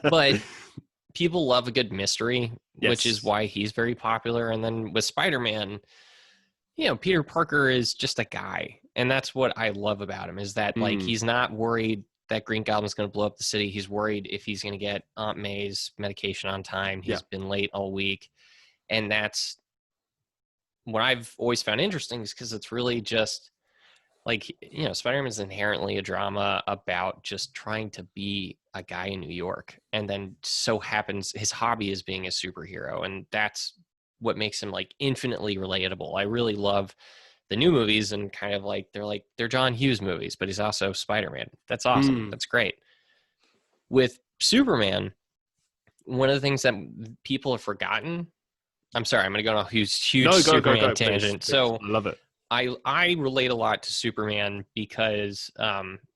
But people love a good mystery, Yes. which is why he's very popular. And then with Spider-Man, you know, Peter Parker is just a guy. And that's what I love about him, is that like, he's not worried that Green Goblin's going to blow up the city. He's worried if he's going to get Aunt May's medication on time. He's been late all week. And that's what I've always found interesting, is because it's really just like, you know, Spider-Man is inherently a drama about just trying to be a guy in New York. And then so happens his hobby is being a superhero. And that's what makes him like infinitely relatable. I really love the new movies, and kind of like they're John Hughes movies, but he's also Spider-Man. That's awesome. That's great. With Superman, one of the things that people have forgotten, I'm sorry, I'm going to go on a huge Superman tangent. Please. So I love it. I relate a lot to Superman because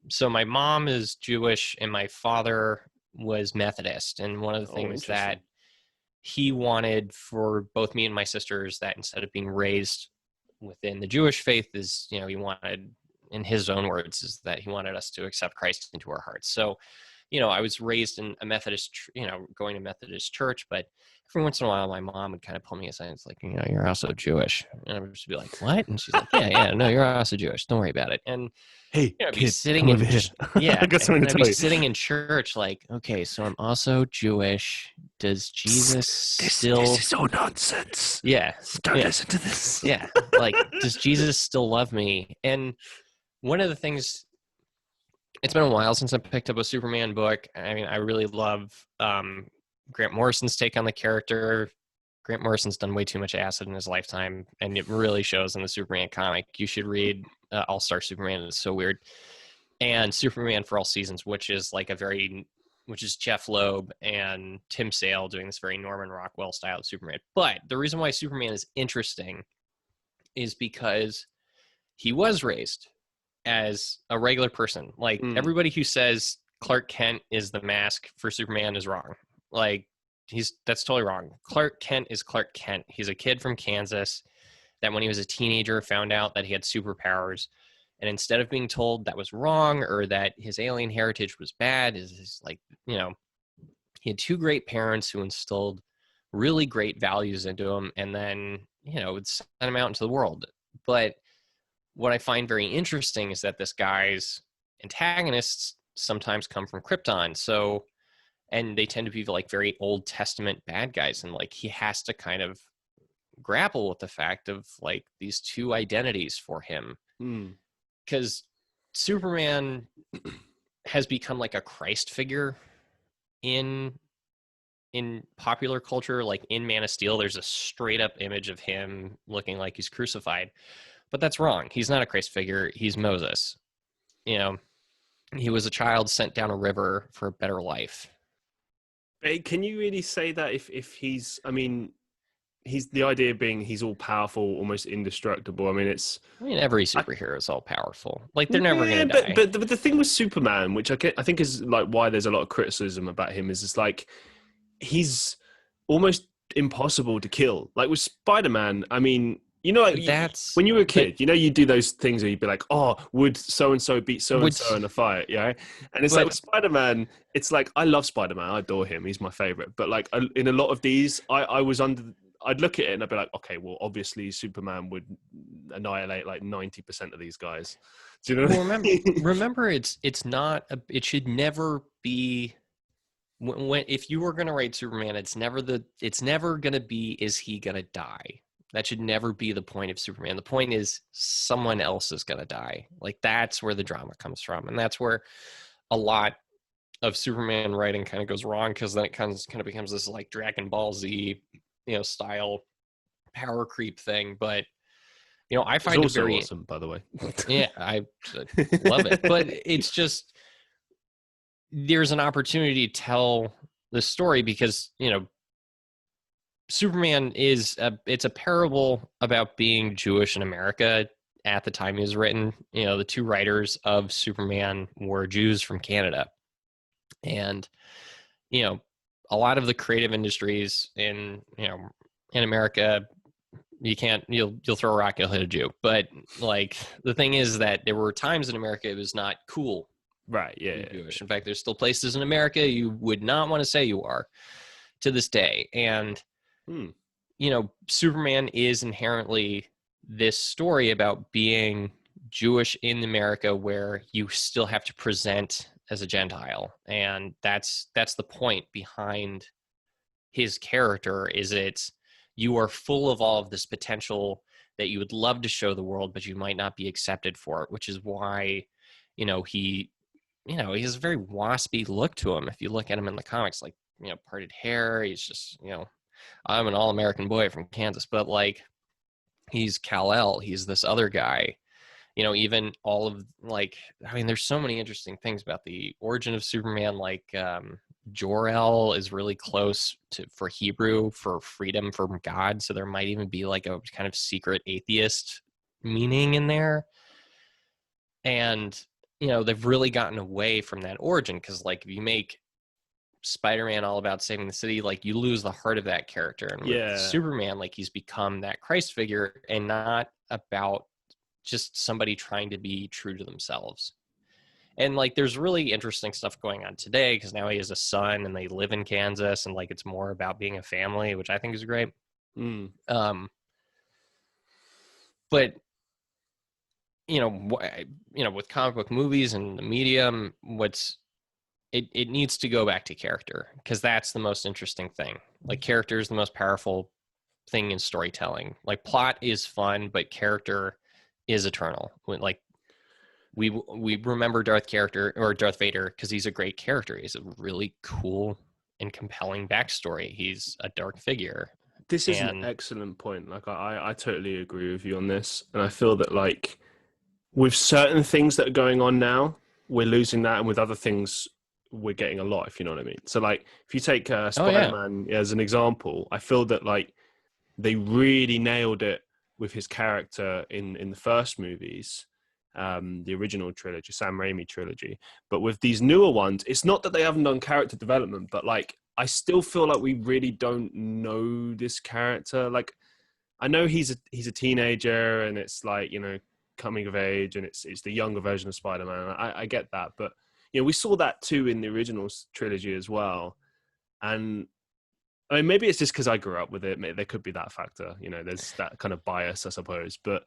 so my mom is Jewish and my father was Methodist, and one of the things that he wanted for both me and my sisters, that instead of being raised within the Jewish faith, is, you know, he wanted, in his own words, is that he wanted us to accept Christ into our hearts. So I was raised in a Methodist, going to Methodist church, but every once in a while, my mom would kind of pull me aside. It's like, you're also Jewish. And I would just be like, what? And she's like, yeah, no, you're also Jewish. Don't worry about it. And, Hey, I'd be kid, sitting come in, over here. yeah, I got something and to I'd tell be you. sitting in church like, okay, so I'm also Jewish. Does Jesus still... This is all nonsense. Yeah. Don't Yeah. listen to this. Yeah. Like, does Jesus still love me? And one of the things, it's been a while since I picked up a Superman book. I mean, I really love Grant Morrison's take on the character. Grant Morrison's done way too much acid in his lifetime, and it really shows in the Superman comic. You should read All-Star Superman. It's so weird. And Superman for All Seasons, which is Jeff Loeb and Tim Sale doing this very Norman Rockwell style of Superman. But the reason why Superman is interesting is because he was raised as a regular person. Like, everybody who says Clark Kent is the mask for Superman is wrong. Like, that's totally wrong. Clark Kent is Clark Kent. He's a kid from Kansas that when he was a teenager found out that he had superpowers. And instead of being told that was wrong or that his alien heritage was bad, is like, he had two great parents who instilled really great values into him and then, would send him out into the world. But what I find very interesting is that this guy's antagonists sometimes come from Krypton. So, and they tend to be like very Old Testament bad guys. And like, he has to kind of grapple with the fact of like these two identities for him. Because Superman has become like a Christ figure in popular culture. Like in Man of Steel, there's a straight up image of him looking like he's crucified. But that's wrong. He's not a Christ figure. He's Moses. He was a child sent down a river for a better life. Can you really say that if he's, I mean, he's the idea being he's all powerful, almost indestructible. I mean, every superhero is all powerful. Like, they're never going to die. But the thing with Superman, which I think is like why there's a lot of criticism about him, is it's like he's almost impossible to kill. Like with Spider-Man, I mean, like when you were a kid, you do those things where you'd be like, oh, would so-and-so beat so-and-so in a fight, yeah? And it's like with Spider-Man, it's like, I love Spider-Man, I adore him, he's my favorite. But like in a lot of these, I'd look at it and I'd be like, okay, well, obviously Superman would annihilate like 90% of these guys. Do you know what I mean? Remember, it should never be... if you were going to write Superman, it's never going to be, is he going to die? That should never be the point of Superman. The point is someone else is going to die. Like, that's where the drama comes from. And that's where a lot of Superman writing kind of goes wrong, because then it kind of becomes this like Dragon Ball Z, style power creep thing. But, I find it very awesome, by the way. Yeah, I love it. But it's just, there's an opportunity to tell the story because, Superman it's a parable about being Jewish in America at the time it was written. The two writers of Superman were Jews from Canada. And, a lot of the creative industries in America, you'll throw a rock, you'll hit a Jew. But like, the thing is that there were times in America it was not cool. Right. Yeah. Jewish. In fact, there's still places in America you would not want to say you are to this day. And, Superman is inherently this story about being Jewish in America where you still have to present as a Gentile. And that's the point behind his character, is you are full of all of this potential that you would love to show the world, but you might not be accepted for it, which is why, he has a very waspy look to him. If you look at him in the comics, like, parted hair, he's just, I'm an all-American boy from Kansas, but like, he's Kal-El, he's this other guy, even all of like, I mean, there's so many interesting things about the origin of Superman. Like, Jor-El is really close for Hebrew for freedom from God. So there might even be like a kind of secret atheist meaning in there. And, they've really gotten away from that origin, because like, if you make Spider-Man all about saving the city, like, you lose the heart of that character. And with Superman, like, he's become that Christ figure and not about just somebody trying to be true to themselves. And like, there's really interesting stuff going on today because now he has a son and they live in Kansas, and like, it's more about being a family, which I think is great. Mm. But with comic book movies and the medium, it needs to go back to character, because that's the most interesting thing. Like, character is the most powerful thing in storytelling. Like, plot is fun, but character is eternal. Like, we remember Darth Vader because he's a great character. He's a really cool and compelling backstory. He's a dark figure. This is an excellent point. Like, I totally agree with you on this. And I feel that, like, with certain things that are going on now, we're losing that. And with other things, we're getting a lot, if you know what I mean. So, like, if you take Spider-Man as an example, I feel that, like, they really nailed it with his character in the first movies, the original trilogy, Sam Raimi trilogy. But with these newer ones, it's not that they haven't done character development, but, like, I still feel like we really don't know this character. Like, I know he's a teenager, and it's like, you know, coming of age, and it's the younger version of Spider-Man. I get that, but you know, we saw that too in the original trilogy as well. And I mean, maybe it's just because I grew up with it. Maybe there could be that factor. You know, there's that kind of bias, I suppose. But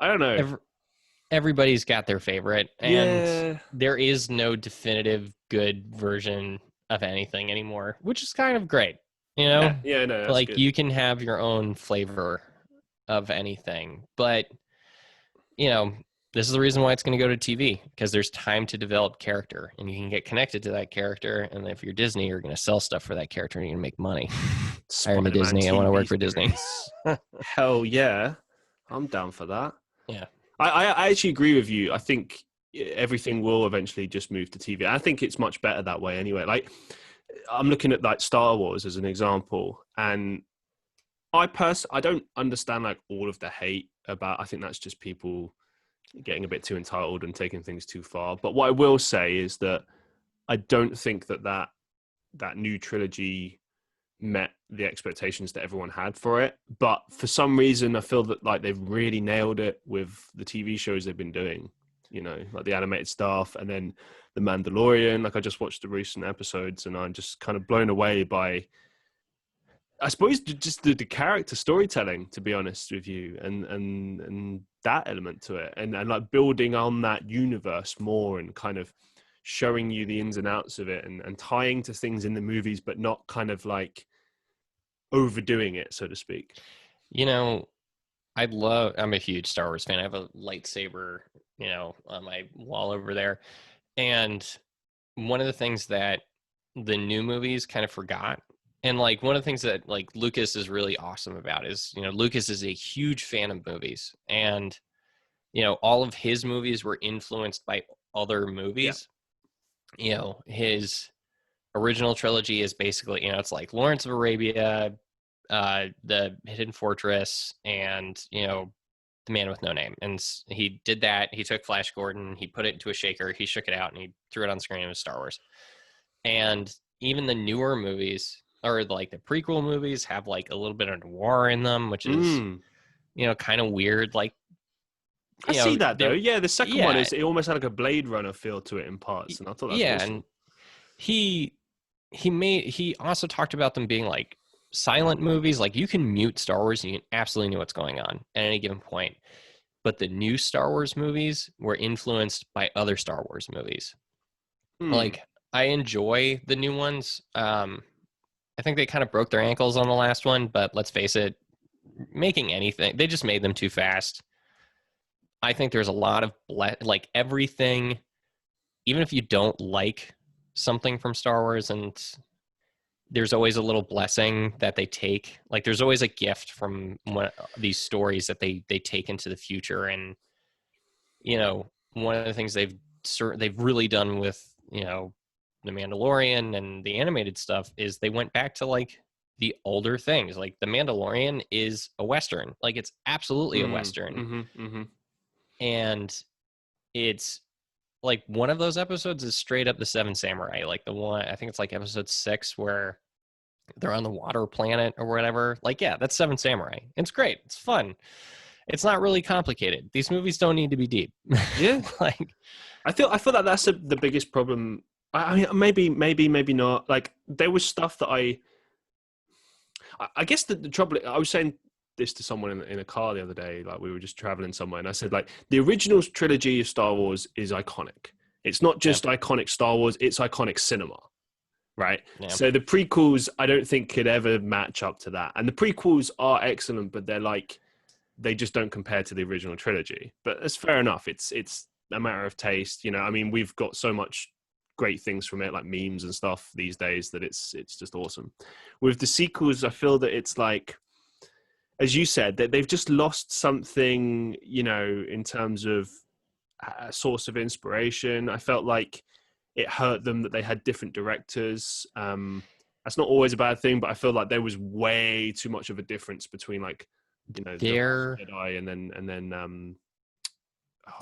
I don't know. Everybody's got their favorite, and there is no definitive good version of anything anymore, which is kind of great. You know, no, like good. You can have your own flavor of anything, but you know, this is the reason why it's going to go to TV, because there's time to develop character, and you can get connected to that character. And if you're Disney, you're going to sell stuff for that character, and you're going to make money. Hire me, Disney. I want to work for Disney. Hell yeah, I'm down for that. Yeah, I actually agree with you. I think everything will eventually just move to TV. I think it's much better that way anyway. Like, I'm looking at like Star Wars as an example, and I don't understand like all of the hate about. I think that's just people getting a bit too entitled and taking things too far. But what I will say is that I don't think that new trilogy met the expectations that everyone had for it. But for some reason, I feel that like they've really nailed it with the TV shows they've been doing. You know, like the animated stuff, and then The Mandalorian. Like, I just watched the recent episodes, and I'm just kind of blown away by, I suppose, just the character storytelling, to be honest with you, and that element to it, and like building on that universe more, and kind of showing you the ins and outs of it, and tying to things in the movies, but not kind of like overdoing it, so to speak. You know, I'm a huge Star Wars fan. I have a lightsaber, you know, on my wall over there. And one of the things that the new movies kind of forgot, and like one of the things that like Lucas is really awesome about is, you know, Lucas is a huge fan of movies, and you know, all of his movies were influenced by other movies. Yeah. You know, his original trilogy is basically, you know, it's like Lawrence of Arabia, The Hidden Fortress, and you know, The Man with No Name. And he did that. He took Flash Gordon, he put it into a shaker, he shook it out, and he threw it on screen. It was Star Wars. And even the newer movies, or like the prequel movies, have like a little bit of noir in them, which is, you know, kind of weird. Like, I see that though. Yeah, the second one it almost had like a Blade Runner feel to it in parts, and I thought that was awesome. And he also talked about them being like silent movies. Like, you can mute Star Wars and you can absolutely know what's going on at any given point. But the new Star Wars movies were influenced by other Star Wars movies. Like, I enjoy the new ones. I think they kind of broke their ankles on the last one, but let's face it, making anything, they just made them too fast. I think there's a lot of like everything, even if you don't like something from Star Wars, and there's always a little blessing that they take. Like, there's always a gift from these stories that they take into the future. And, you know, one of the things they've really done with, you know, The Mandalorian and the animated stuff is they went back to like the older things. Like, The Mandalorian is a Western. Like, it's absolutely a Western. And it's like one of those episodes is straight up the Seven Samurai. Like the one, I think it's like episode 6 where they're on the water planet or whatever. Like, yeah, that's Seven Samurai. It's great. It's fun. It's not really complicated. These movies don't need to be deep. Yeah. Like, I feel that that's the biggest problem. I mean, maybe not. Like there was stuff that I guess the trouble. I was saying this to someone in a car the other day. Like we were just traveling somewhere, and I said like the original trilogy of Star Wars is iconic. It's not just iconic Star Wars; it's iconic cinema, right? Yeah. So the prequels, I don't think could ever match up to that. And the prequels are excellent, but they just don't compare to the original trilogy. But that's fair enough. It's a matter of taste, you know. I mean, we've got so much great things from it, like memes and stuff these days, that it's just awesome. With the sequels, I feel that it's like, as you said, that they've just lost something, you know, in terms of a source of inspiration. I felt like it hurt them that they had different directors. That's not always a bad thing, but I feel like there was way too much of a difference between, like, you know, the Jedi and then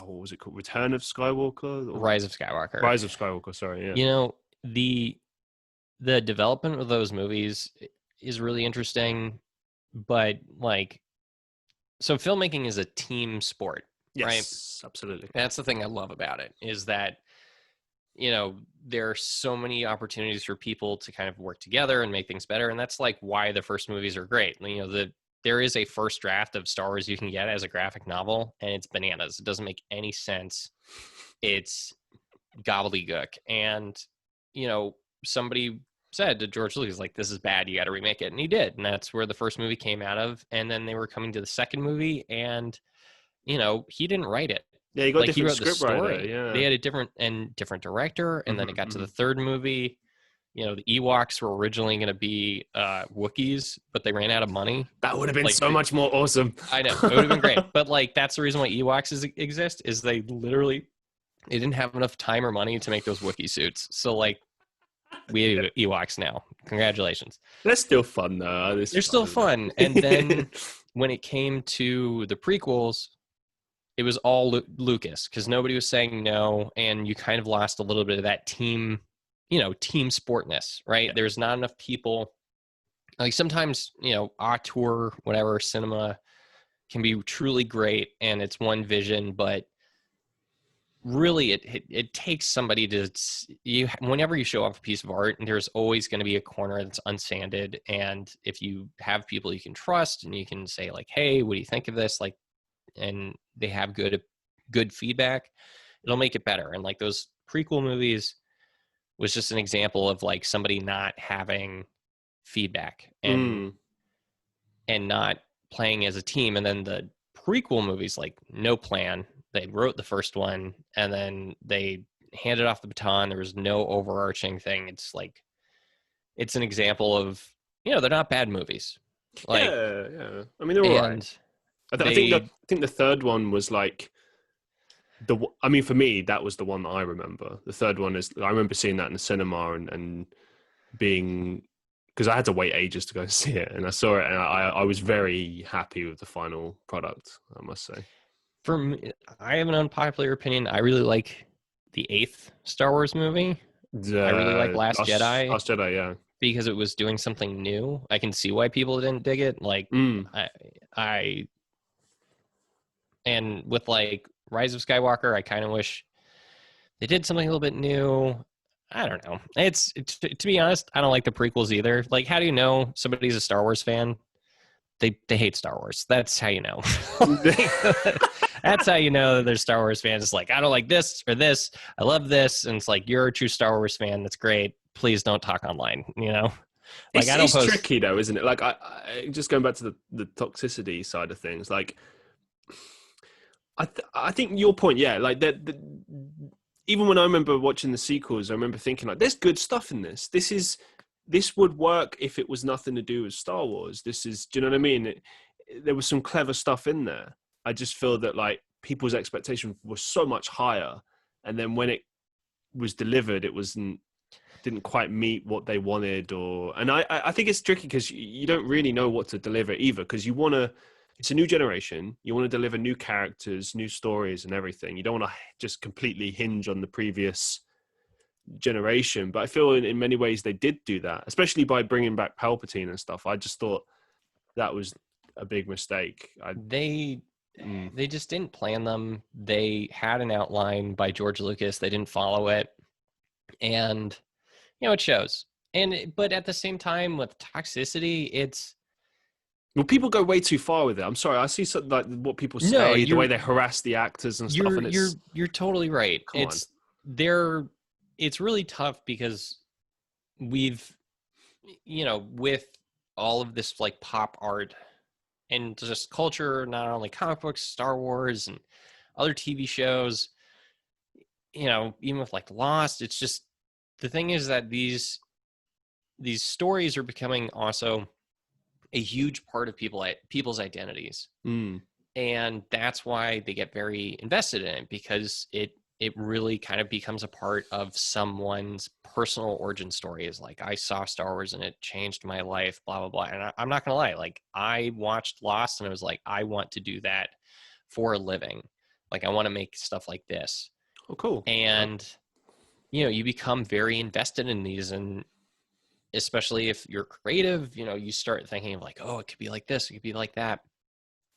what was it called? Return of Skywalker? Rise of Skywalker. Rise of Skywalker, sorry, yeah. You know, the development of those movies is really interesting, but like, so filmmaking is a team sport, yes, right? Absolutely. That's the thing I love about it, is that, you know, there are so many opportunities for people to kind of work together and make things better. And that's like why the first movies are great. You know, there is a first draft of Star Wars you can get as a graphic novel, and it's bananas. It doesn't make any sense. It's gobbledygook. And, you know, somebody said to George Lucas, like, this is bad, you got to remake it. And he did. And that's where the first movie came out of. And then they were coming to the second movie, and, you know, he didn't write it. Yeah, he got like, different he wrote the script story. writer, yeah. They had a different director, and then it got to the third movie. You know, the Ewoks were originally going to be Wookiees, but they ran out of money. That would have been so much more awesome. I know, it would have been great. But like, that's the reason why Ewoks exist, is they didn't have enough time or money to make those Wookiee suits. So like, we have Ewoks now. Congratulations. They're still fun though. They're still fun. And then when it came to the prequels, it was all Lucas, because nobody was saying no, and you kind of lost a little bit of that team, you know, team sportness, right? Yeah. There's not enough people. Like sometimes, you know, auteur, whatever, cinema can be truly great, and it's one vision, but really it takes somebody to, whenever you show off a piece of art, and there's always going to be a corner that's unsanded. And if you have people you can trust, and you can say like, hey, what do you think of this? Like, and they have good feedback, it'll make it better. And like those prequel movies was just an example of like somebody not having feedback and not playing as a team. And then the prequel movies, like, no plan. They wrote the first one, and then they handed off the baton. There was no overarching thing. It's like, it's an example of, you know, they're not bad movies. Like, yeah. I mean, they're all right. I think the third one was like I mean, for me, that was the one that I remember. The third one is, I remember seeing that in the cinema and being, because I had to wait ages to go see it, and I saw it, and I was very happy with the final product, I must say. For me, I have an unpopular opinion. I really like the 8th Star Wars movie. I really like Last Jedi. Last Jedi, yeah. Because it was doing something new. I can see why people didn't dig it. Like, and with like Rise of Skywalker, I kind of wish they did something a little bit new. I don't know. It's to be honest, I don't like the prequels either. Like, how do you know somebody's a Star Wars fan? They hate Star Wars. That's how you know. That's how you know that they're Star Wars fans. It's like, I don't like this or this. I love this. And it's like, you're a true Star Wars fan. That's great. Please don't talk online, you know? Like, it's tricky though, isn't it? Like, I just going back to the toxicity side of things, like, I think your point, yeah, like that. Even when I remember watching the sequels, I remember thinking like, there's good stuff in this. This would work if it was nothing to do with Star Wars. Do you know what I mean? There was some clever stuff in there. I just feel that like people's expectation was so much higher, and then when it was delivered, it didn't quite meet what they wanted. And I think it's tricky because you don't really know what to deliver either, because it's a new generation. You want to deliver new characters, new stories and everything. You don't want to just completely hinge on the previous generation. But I feel in many ways they did do that, especially by bringing back Palpatine and stuff. I just thought that was a big mistake. They Mm. they just didn't plan them. They had an outline by George Lucas. They didn't follow it. And, it shows. But at the same time, with toxicity, it's, Well, people go way too far with it. I'm sorry. I see something like what people no, say, the way they harass the actors and stuff, and it's you're totally right. come on. It's really tough because we've, with all of this like pop art and just culture, not only comic books, Star Wars and other TV shows, even with like Lost, it's just, the thing is that these stories are becoming also a huge part of people's identities. Mm. And that's why they get very invested in it, because it really kind of becomes a part of someone's personal origin story. Is like, I saw Star Wars and it changed my life, blah, blah, blah. And I'm not going to lie. Like, I watched Lost and I was like, I want to do that for a living. Like, I want to make stuff like this. Oh, cool. And, you become very invested in these. And especially if you're creative, you start thinking of like, oh, it could be like this, it could be like that.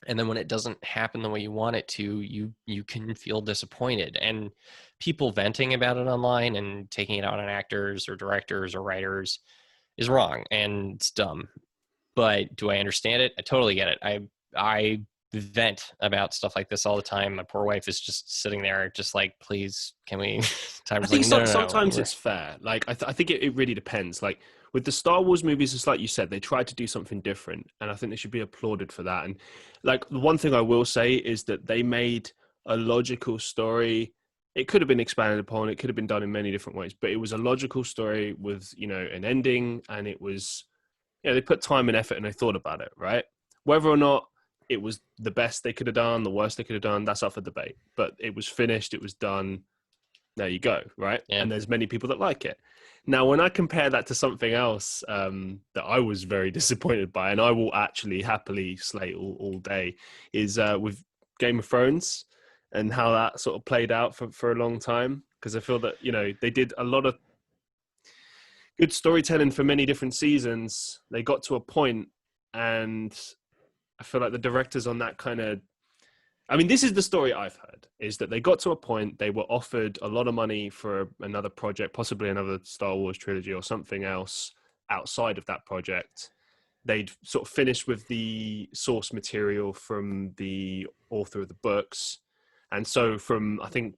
And then when it doesn't happen the way you want it to, you can feel disappointed. And people venting about it online and taking it out on actors or directors or writers is wrong, and it's dumb. But do I understand it? I totally get it. I vent about stuff like this all the time. My poor wife is just sitting there just like, please, can we? I think sometimes it's fair. Like, I think it really depends. Like, with the Star Wars movies, it's like you said, they tried to do something different, and I think they should be applauded for that. And like, the one thing I will say is that they made a logical story. It could have been expanded upon. It could have been done in many different ways, but it was a logical story with, an ending, and it was, they put time and effort and they thought about it, right? Whether or not it was the best they could have done, the worst they could have done, that's up for debate. But it was finished. It was done. There you go, right? Yeah. And there's many people that like it. Now, when I compare that to something else that I was very disappointed by, and I will actually happily slate all day, is with Game of Thrones and how that sort of played out for a long time. Because I feel that, they did a lot of good storytelling for many different seasons. They got to a point, and I feel like the directors on that kind of, this is the story I've heard, is that they got to a point, they were offered a lot of money for another project, possibly another Star Wars trilogy or something else outside of that project. They'd sort of finished with the source material from the author of the books. And so from, I think,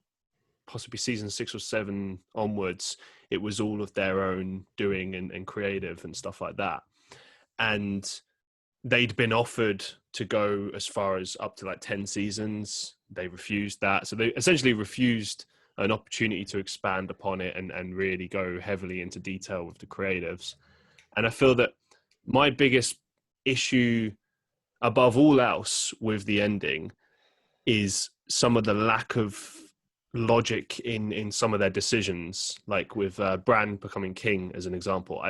possibly season 6 or 7 onwards, it was all of their own doing and creative and stuff like that. And they'd been offered to go as far as up to like 10 seasons. They refused that. So they essentially refused an opportunity to expand upon it and really go heavily into detail with the creatives. And I feel that my biggest issue above all else with the ending is some of the lack of logic in some of their decisions, like with Bran becoming king as an example.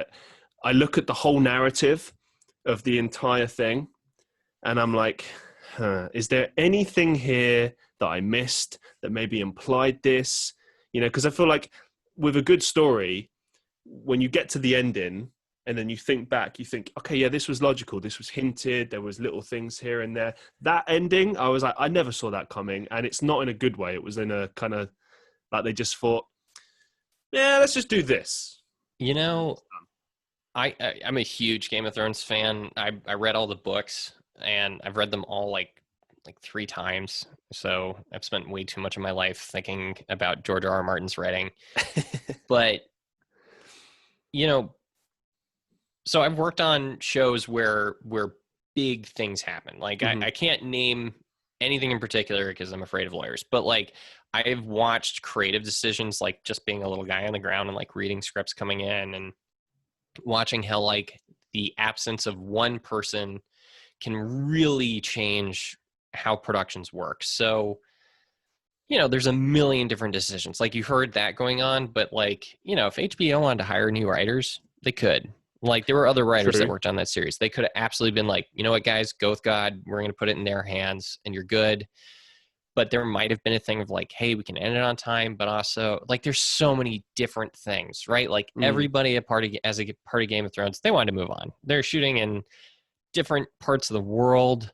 I look at the whole narrative of the entire thing, and I'm like, is there anything here that I missed that maybe implied this? Because I feel like with a good story, when you get to the ending and then you think back, you think, okay, yeah, this was logical. This was hinted. There was little things here and there. That ending, I was like, I never saw that coming. And it's not in a good way. It was in a kind of like they just thought, yeah, let's just do this. I'm a huge Game of Thrones fan. I read all the books, and I've read them all like 3 times. So I've spent way too much of my life thinking about George R.R. Martin's writing. But, so I've worked on shows where big things happen. Like, mm-hmm. I can't name anything in particular because I'm afraid of lawyers. But like, I've watched creative decisions, like just being a little guy on the ground and like reading scripts coming in and watching how like the absence of one person can really change how productions work. So, there's a million different decisions. Like, you heard that going on, but like, if HBO wanted to hire new writers, they could. Like, there were other writers that worked on that series. They could have absolutely been like, you know what, guys, go with God. We're going to put it in their hands and you're good. But there might have been a thing of like, hey, we can end it on time, but also like there's so many different things, right? Like everybody as a part of Game of Thrones, they wanted to move on. They're shooting in different parts of the world,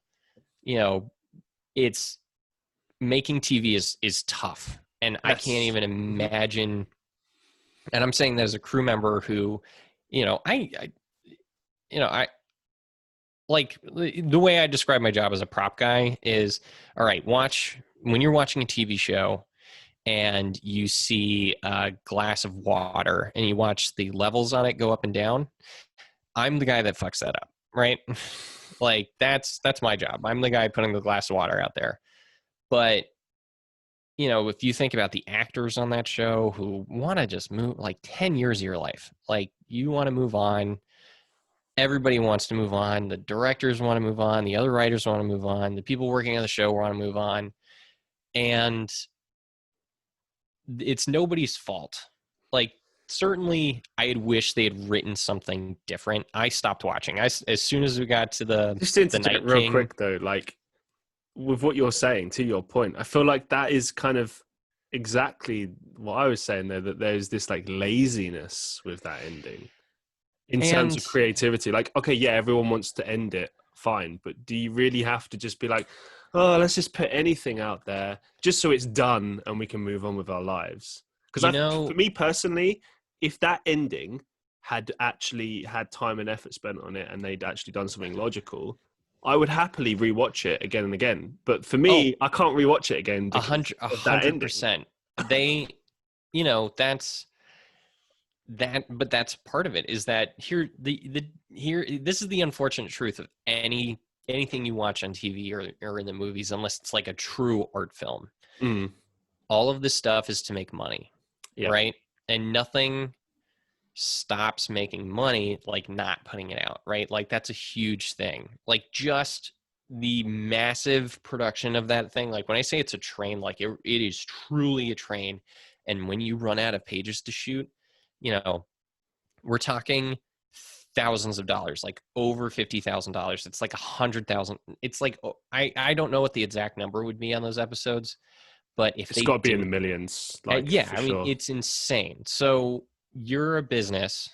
it's making TV is tough, and I can't Yes. even imagine. And I'm saying that as a crew member who, I like the way I describe my job as a prop guy is, all right, when you're watching a TV show and you see a glass of water and you watch the levels on it go up and down, I'm the guy that fucks that up, right? Like that's my job. I'm the guy putting the glass of water out there. But if you think about the actors on that show who want to just move, like 10 years of your life, like you want to move on, everybody wants to move on, the directors want to move on, the other writers want to move on, the people working on the show want to move on, and it's nobody's fault. Like, certainly I had wished they had written something different. I stopped watching. As soon as we got to Just to the interject Night real King. quick though, like with what you're saying, to your point, I feel like that is kind of exactly what I was saying there, that there's this like laziness with that ending in terms of And creativity. Like, okay, yeah, everyone wants to end it, fine, but do you really have to just be like, oh, let's just put anything out there just so it's done and we can move on with our lives? Because for me personally, if that ending had actually had time and effort spent on it and they'd actually done something logical, I would happily rewatch it again and again. But for me, I can't rewatch it again because of that ending. 100%. They, that's that, but that's part of it, is that here this is the unfortunate truth of anything you watch on TV or in the movies, unless it's like a true art film. Mm. All of this stuff is to make money, Yeah. right? And nothing stops making money like not putting it out, right? Like that's a huge thing. Like just the massive production of that thing. Like when I say it's a train, like it is truly a train. And when you run out of pages to shoot, we're talking thousands of dollars, like over $50,000. It's like 100,000. It's like, I don't know what the exact number would be on those episodes, but if It's they got to be in the didn't, millions, like yeah, for I mean, sure. it's insane. So you're a business,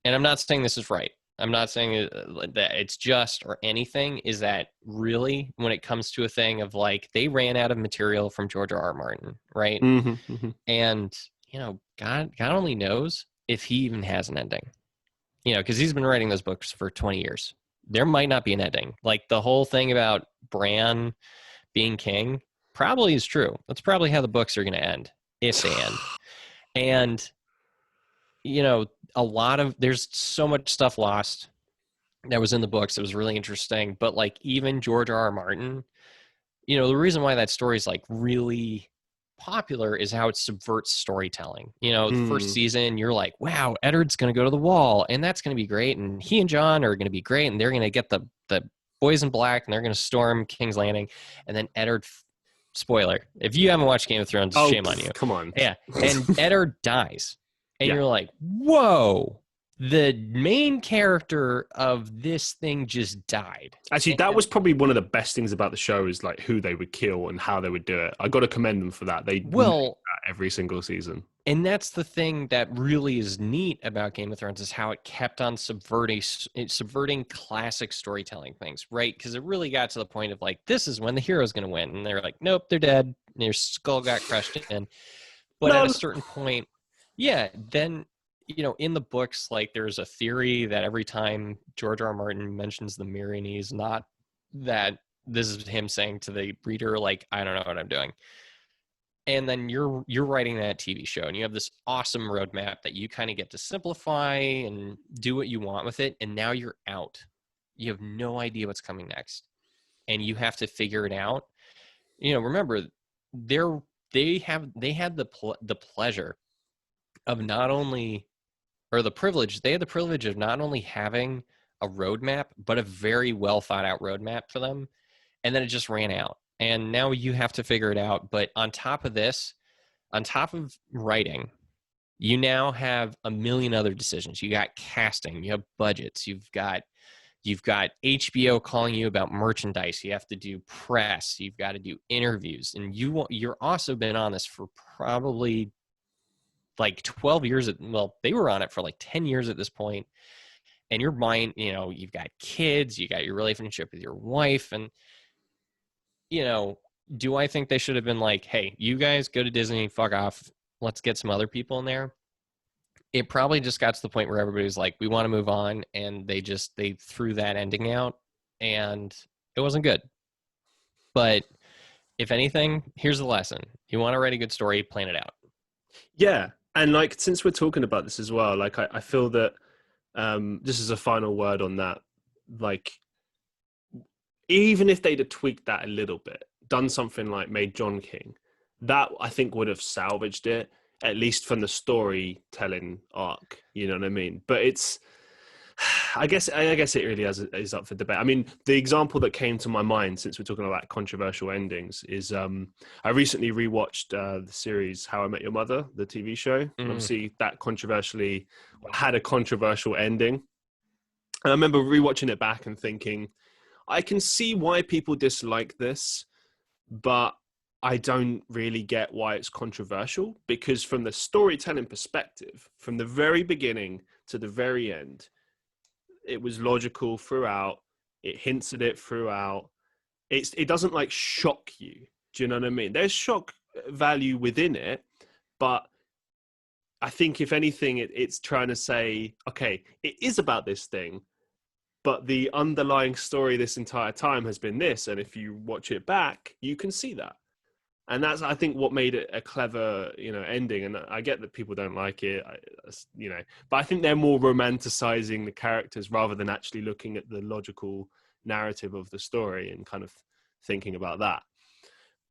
and I'm not saying this is right. I'm not saying that it's just or anything, is that really when it comes to a thing of like, they ran out of material from George R. R. Martin, right? Mm-hmm, mm-hmm. And, God only knows if he even has an ending, because he's been writing those books for 20 years. There might not be an ending. Like the whole thing about Bran being king probably is true. That's probably how the books are going to end, if they end. And, there's so much stuff lost that was in the books that was really interesting. But like even George R. R. Martin, the reason why that story is like really popular is how it subverts storytelling. The first season, you're like, wow, Eddard's going to go to the wall, and that's going to be great. And he and Jon are going to be great, and they're going to get the boys in black, and they're going to storm King's Landing. And then Eddard, spoiler, if you haven't watched Game of Thrones, shame on you. Come on. Yeah. And Eddard dies. And Yeah. you're like, whoa, the main character of this thing just died. Actually, that was probably one of the best things about the show, is like who they would kill and how they would do it. I got to commend them for that. They do that every single season. And that's the thing that really is neat about Game of Thrones, is how it kept on subverting classic storytelling things, right? Because it really got to the point of like, this is when the hero's going to win. And they're like, nope, they're dead. And their skull got crushed in. But at a certain point, yeah, then, in the books, like there's a theory that every time George R. R. Martin mentions the Myronese, not that this is him saying to the reader, like, I don't know what I'm doing. And then you're writing that TV show, and you have this awesome roadmap that you kind of get to simplify and do what you want with it. And now you're out. You have no idea what's coming next, and you have to figure it out. Remember, they had the pleasure of not only, or the privilege, they had the privilege of not only having a roadmap, but a very well thought out roadmap for them. And then it just ran out. And now you have to figure it out. But on top of this, on top of writing, you now have a million other decisions. You got casting, you have budgets, you've got HBO calling you about merchandise. You have to do press. You've got to do interviews, and you're also been on this for probably like 12 years. Well, they were on it for like 10 years at this point. And your mind, you've got kids, you got your relationship with your wife, and you know, do I think they should have been like, hey, you guys go to Disney, fuck off, let's get some other people in there? It probably just got to the point where everybody was like, we want to move on, and they threw that ending out, and it wasn't good. But if anything, here's the lesson: you want to write a good story, plan it out. Yeah, and like since we're talking about this as well, like I feel that just as a final word on that, like even if they'd have tweaked that a little bit, done something like made John King, that I think would have salvaged it, at least from the storytelling arc. You know what I mean? But it's, I guess it really is up for debate. I mean, the example that came to my mind since we're talking about controversial endings is I recently rewatched the series How I Met Your Mother, the TV show. And obviously that controversially had a controversial ending. And I remember rewatching it back and thinking, I can see why people dislike this, but I don't really get why it's controversial, because from the storytelling perspective, from the very beginning to the very end, it was logical throughout. It hints at it throughout. It doesn't like shock you. Do you know what I mean? There's shock value within it, but I think if anything, it's trying to say, okay, it is about this thing, but the underlying story this entire time has been this. And if you watch it back, you can see that. And that's, I think, what made it a clever, ending. And I get that people don't like it, but I think they're more romanticizing the characters rather than actually looking at the logical narrative of the story and kind of thinking about that.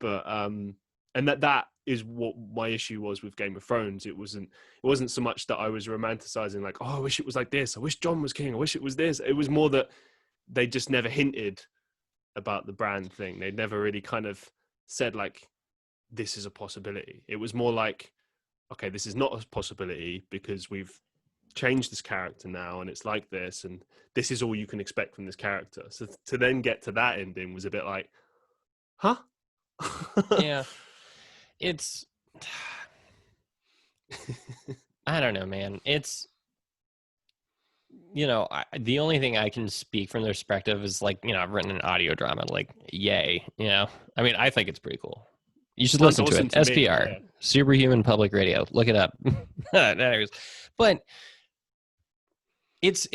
But, and that is what my issue was with Game of Thrones. It wasn't so much that I was romanticizing, like, oh, I wish it was like this. I wish Jon was king. I wish it was this. It was more that they just never hinted about the brand thing. They never really kind of said like, this is a possibility. It was more like, okay, this is not a possibility because we've changed this character now and it's like this, and this is all you can expect from this character. So to then get to that ending was a bit like, huh? Yeah. It's, I don't know, man. It's, the only thing I can speak from their perspective is like, I've written an audio drama, like, yay, I mean, I think it's pretty cool. You should listen to it. SPR, yeah. Superhuman Public Radio. Look it up. Anyways, but it's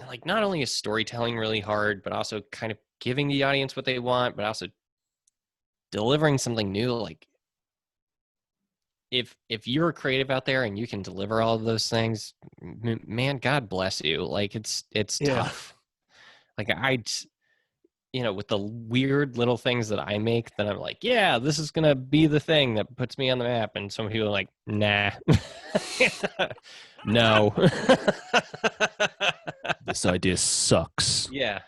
like not only is storytelling really hard, but also kind of giving the audience what they want, but also delivering something new. Like if you're creative out there and you can deliver all of those things, man, God bless you. Like it's tough. Like with the weird little things that I make, that I'm like, yeah, this is going to be the thing that puts me on the map. And some people are like, nah, no. This idea sucks. Yeah.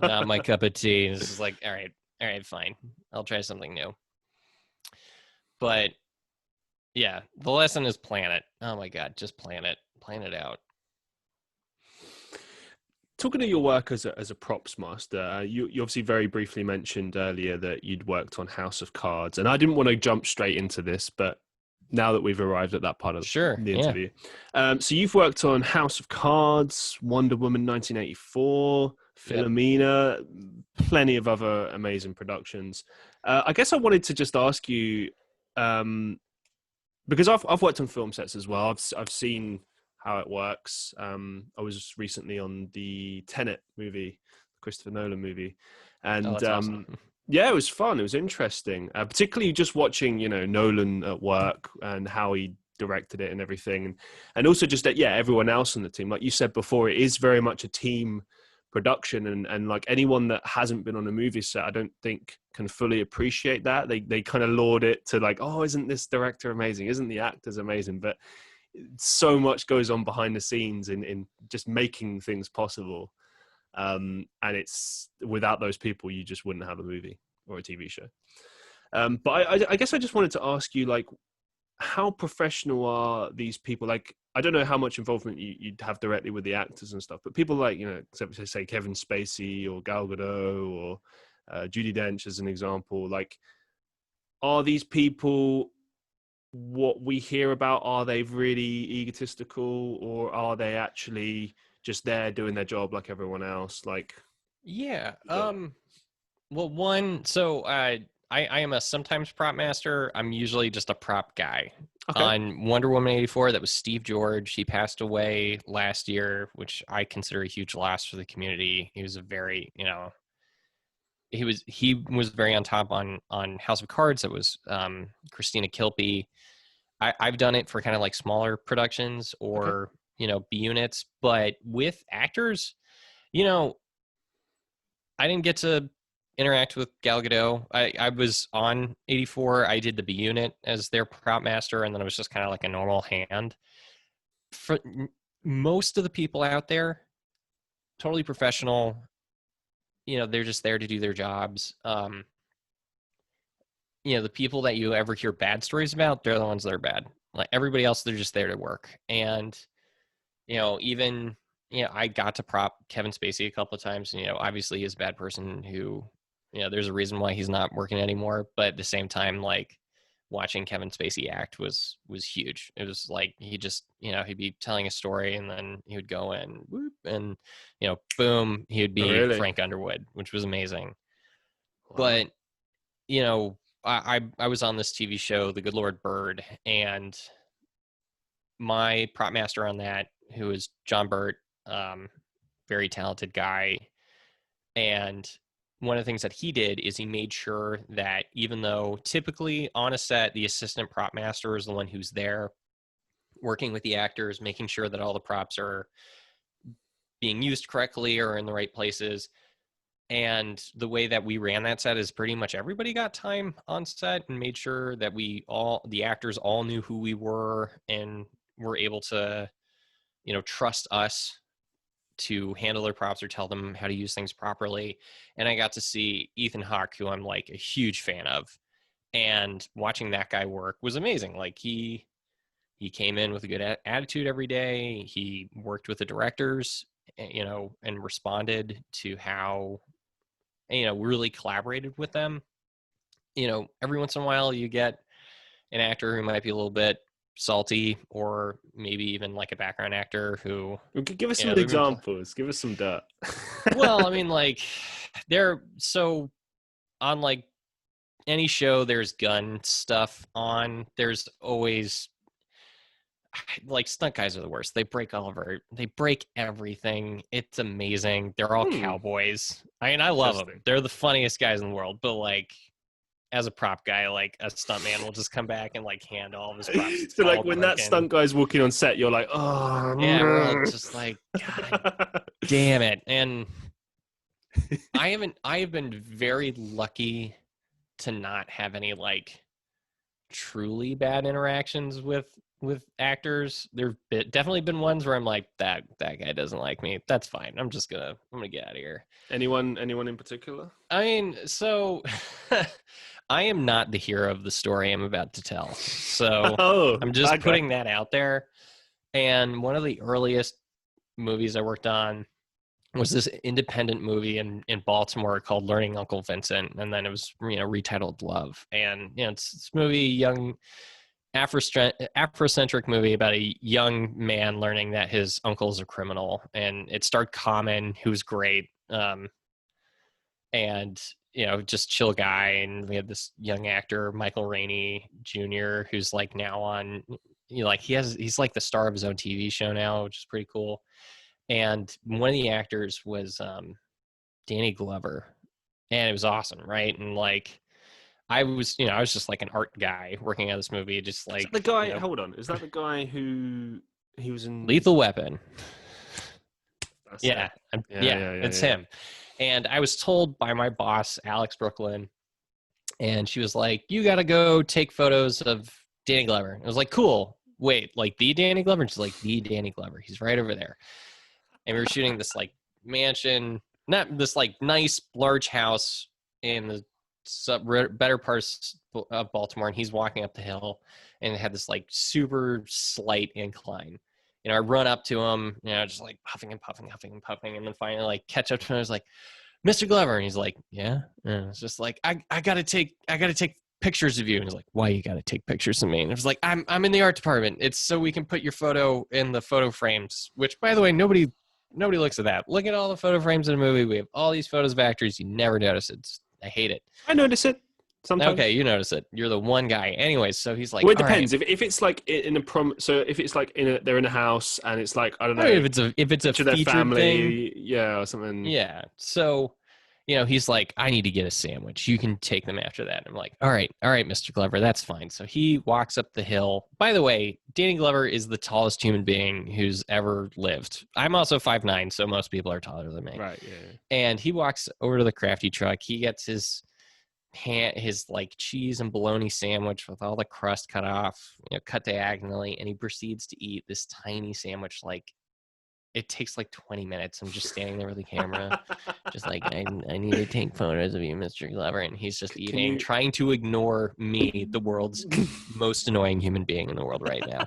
Not my cup of tea. This is like, all right, fine. I'll try something new. But yeah, the lesson is plan it. Oh my God, just plan it out. Talking to your work as a props master, you obviously very briefly mentioned earlier that you'd worked on House of Cards, and I didn't want to jump straight into this, but now that we've arrived at that part of the interview. Yeah. So you've worked on House of Cards, Wonder Woman 1984, Philomena, plenty of other amazing productions. I guess I wanted to just ask you, because I've worked on film sets as well. I've seen how it works. I was recently on the Tenet movie, Christopher Nolan movie, and awesome. Yeah, it was fun. It was interesting, particularly just watching Nolan at work and how he directed it and everything, and also just that everyone else on the team. Like you said before, it is very much a team production, and like anyone that hasn't been on a movie set, I don't think can fully appreciate that. They kind of laud it to like, oh, isn't this director amazing? Isn't the actors amazing? But so much goes on behind the scenes in just making things possible. And it's without those people, you just wouldn't have a movie or a TV show. But I guess I just wanted to ask you, like, how professional are these people? Like, I don't know how much involvement you'd have directly with the actors and stuff, but people like, say Kevin Spacey or Gal Gadot or Judi Dench as an example, like, are these people what we hear about? Are they really egotistical, or are they actually just there doing their job like everyone else? Like, Well, one, so I am a sometimes prop master. I'm usually just a prop guy. Okay. On Wonder Woman 84, that was Steve George. He passed away last year, which I consider a huge loss for the community. He was a very, he was very on top on House of Cards. That was Christina Kilpie. I've done it for kind of like smaller productions Okay. or, B units, but with actors, you know, I didn't get to interact with Gal Gadot. I was on 84. I did the B unit as their prop master, and then I was just kind of like a normal hand. For most of the people out there, totally professional. They're just there to do their jobs. The people that you ever hear bad stories about, they're the ones that are bad. Like everybody else, they're just there to work. And even I got to prop Kevin Spacey a couple of times. Obviously he's a bad person who, there's a reason why he's not working anymore. But at the same time, like watching Kevin Spacey act was huge. It was like he just, he'd be telling a story and then he would go in, whoop, and boom, he would be Really? Frank Underwood, which was amazing. Wow. But you know, I was on this TV show, The Good Lord Bird, and my prop master on that, who is John Burt, very talented guy. And one of the things that he did is he made sure that even though typically on a set, the assistant prop master is the one who's there working with the actors, making sure that all the props are being used correctly or in the right places. And the way that we ran that set is pretty much everybody got time on set and made sure that the actors all knew who we were and were able to, trust us to handle their props or tell them how to use things properly. And I got to see Ethan Hawke, who I'm like a huge fan of, and watching that guy work was amazing. Like he came in with a good attitude every day. He worked with the directors, and responded to how, really collaborated with them. Every once in a while you get an actor who might be a little bit salty, or maybe even like a background actor who, Give us some they've been examples. Give us some dirt. well, I mean, like they're so on like any show there's gun stuff on, there's always like stunt guys are the worst. They break everything. It's amazing. They're all Hmm. cowboys. I mean, I love them. Interesting. They're the funniest guys in the world. But like, as a prop guy, like a stunt man will just come back and like hand all of his props So, all like, when that broken. stunt guy's walking on set, you're like, oh, Yeah, we're all no. just like, God damn it. And I have been very lucky to not have any like truly bad interactions with actors. There've definitely been ones where I'm like, that guy doesn't like me. That's fine. I'm gonna get out of here. Anyone in particular? I mean, so I am not the hero of the story I'm about to tell. So Oh, I'm just bad guy. putting that out there. And one of the earliest movies I worked on was this independent movie in Baltimore called Learning Uncle Vincent. And then it was, retitled Love. And, it's this movie, young Afrocentric movie about a young man learning that his uncle is a criminal. And it starred Common, who's great. And just chill guy. And we had this young actor, Michael Rainey Jr., who's like now on, he's like the star of his own TV show now, which is pretty cool. And one of the actors was Danny Glover, and it was awesome, right? And like I was just like an art guy working on this movie, just Is that like the guy? Hold on. Is that the guy who he was in? Lethal Weapon. That's Yeah, it. it's Yeah. him. And I was told by my boss, Alex Brooklyn, and she was like, "You got to go take photos of Danny Glover." I was like, "Cool. Wait, like the Danny Glover?" And she's like, "The Danny Glover. He's right over there." And we were shooting this like mansion, not this like nice large house in the better parts of Baltimore. And he's walking up the hill, and it had this like super slight incline. I run up to him, just like huffing and puffing, and then finally like catch up to him. I was like, "Mr. Glover," and he's like, "Yeah." And it's just like, I gotta take pictures of you. And he's like, "Why you gotta take pictures of me?" And I was like, I'm in the art department. It's so we can put your photo in the photo frames, which by the way, nobody looks at that. Look at all the photo frames in a movie. We have all these photos of actors. You never notice it. I hate it. I notice it sometimes. Okay, you notice it. You're the one guy. Anyways, so he's like, Well, it all right. depends. If it's like in a so if it's like they're in a house and it's like, I don't I mean, know, if it's a to their featured thing, family, yeah, or something. yeah. So, he's like, I need to get a sandwich. You can take them after that. I'm like, all right, Mr. Glover, that's fine. So he walks up the hill. By the way, Danny Glover is the tallest human being who's ever lived. I'm also 5'9", so most people are taller than me. Right, yeah. And he walks over to the crafty truck. He gets his like cheese and bologna sandwich with all the crust cut off, cut diagonally, and he proceeds to eat this tiny sandwich. Like, it takes like 20 minutes. I'm just standing there with the camera, just like, I need to take photos of you, Mr. Glover. And he's just eating, trying to ignore me, the world's most annoying human being in the world right now.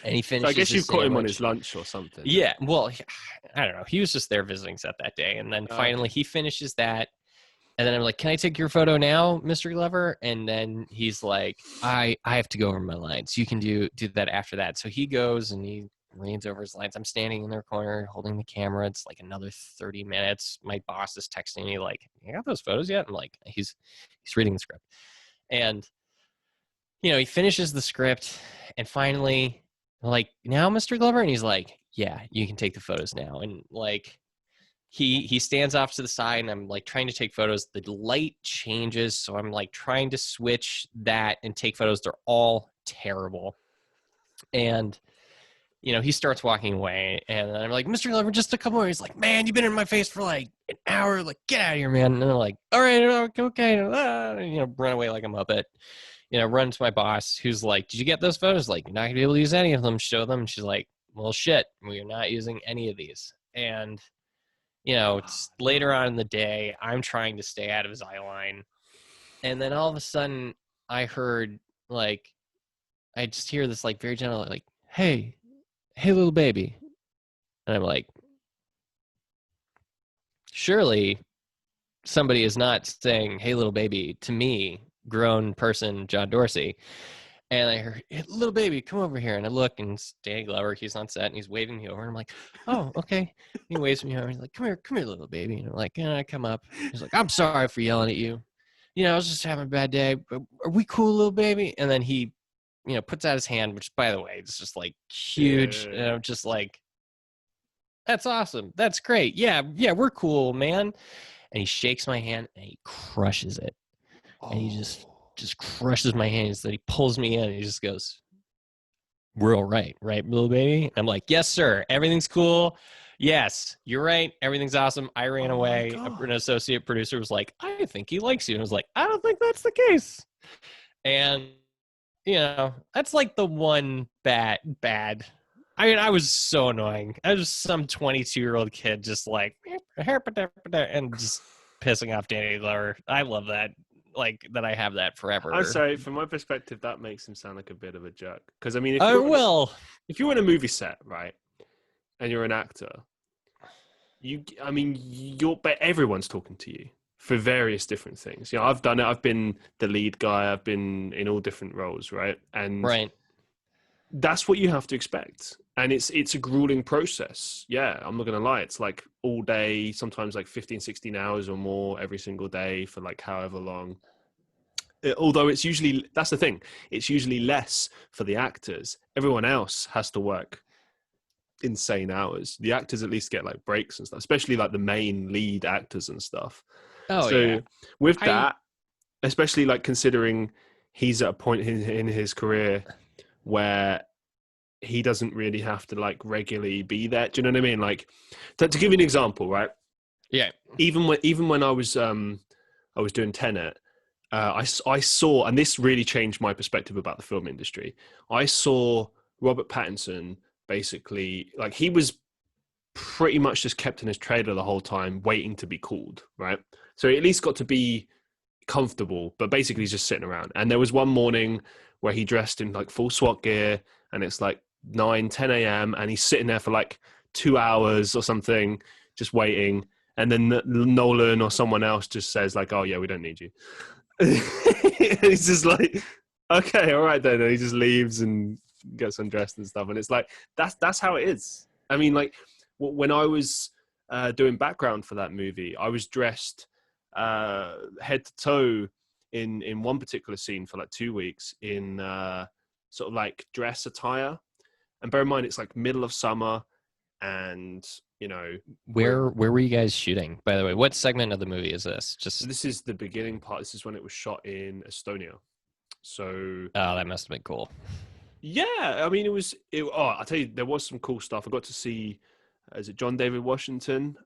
And he finishes. So I guess you caught him on his sandwich. lunch or something. Yeah, well, I don't know. He was just there visiting set that day. And then finally he finishes that. And then I'm like, can I take your photo now, Mr. Glover? And then he's like, I have to go over my lines. You can do that after that. So he goes and he reads over his lines. I'm standing in their corner holding the camera. It's like another 30 minutes. My boss is texting me like, you got those photos yet? I'm like, he's reading the script. And, he finishes the script and finally, like, now, Mr. Glover? And he's like, yeah, you can take the photos now. And like, he stands off to the side and I'm like trying to take photos. The light changes. So I'm like trying to switch that and take photos. They're all terrible. And, he starts walking away and I'm like, Mr. Glover, just a couple more. He's like, man, you've been in my face for like an hour. Like, get out of here, man. And I'm like, all right, okay. Run away like a Muppet. Run to my boss who's like, did you get those photos? Like, you're not gonna be able to use any of them. Show them. And she's like, well, shit, we are not using any of these. And it's later on in the day. I'm trying to stay out of his eye line. And then all of a sudden, I heard, like, I just hear this, like, very gentle, like, hey, little baby. And I'm like, surely somebody is not saying, hey, little baby, to me, grown person, John Dorsey. And I heard, hey, little baby, come over here. And I look, and it's Danny Glover. He's on set, and he's waving me over. And I'm like, oh, okay. He waves me over. He's like, come here, little baby. And I'm like, I come up. He's like, I'm sorry for yelling at you. I was just having a bad day. But are we cool, little baby? And then he, puts out his hand, which, by the way, is just, like, huge. Yeah. And I'm just like, that's awesome. That's great. Yeah, we're cool, man. And he shakes my hand, and he crushes it. Oh. And he just crushes my hands. Then he pulls me in and he just goes, we're all right, little baby? I'm like, yes, sir. Everything's cool. Yes, you're right. Everything's awesome. I ran away. An associate producer was like, I think he likes you. And I was like, I don't think that's the case. And, that's like the one bad. I mean, I was so annoying. I was some 22-year-old kid just like, and just pissing off Danny Glover. I love that. Like, that I have that forever. I'm sorry, from my perspective, that makes him sound like a bit of a jerk. Because, I mean, if you're in a movie set, right, and you're an actor, but everyone's talking to you for various different things. I've done it. I've been the lead guy. I've been in all different roles, right? And that's what you have to expect. And it's a grueling process. Yeah, I'm not going to lie. It's like all day, sometimes like 15, 16 hours or more every single day for like however long. Although it's usually, that's the thing, it's usually less for the actors. Everyone else has to work insane hours. The actors at least get like breaks and stuff, especially like the main lead actors and stuff. With that, especially like considering he's at a point in his career where he doesn't really have to like regularly be there. Do you know what I mean? Like, to give you an example, right? Yeah. Even when I was doing Tenet, I saw, and this really changed my perspective about the film industry. I saw Robert Pattinson basically, like, he was pretty much just kept in his trailer the whole time, waiting to be called, right? So he at least got to be comfortable, but basically he's just sitting around. And there was one morning where he dressed in like full SWAT gear, and it's like 9-10 a.m. and he's sitting there for like 2 hours or something, just waiting. And then Nolan or someone else just says like, oh yeah, we don't need you. And he's just like, okay, all right then. And he just leaves and gets undressed and stuff. And it's like, that's how it is. I mean, like when I was doing background for that movie, I was dressed head to toe in one particular scene for like 2 weeks in sort of like dress attire. And bear in mind, it's like middle of summer, and you know, Where were you guys shooting, by the way? What segment of the movie is this? so this is the beginning part. This is when it was shot in Estonia. So Oh, that must have been cool. yeah, I mean, I'll tell you, there was some cool stuff. I got to see, is it John David Washington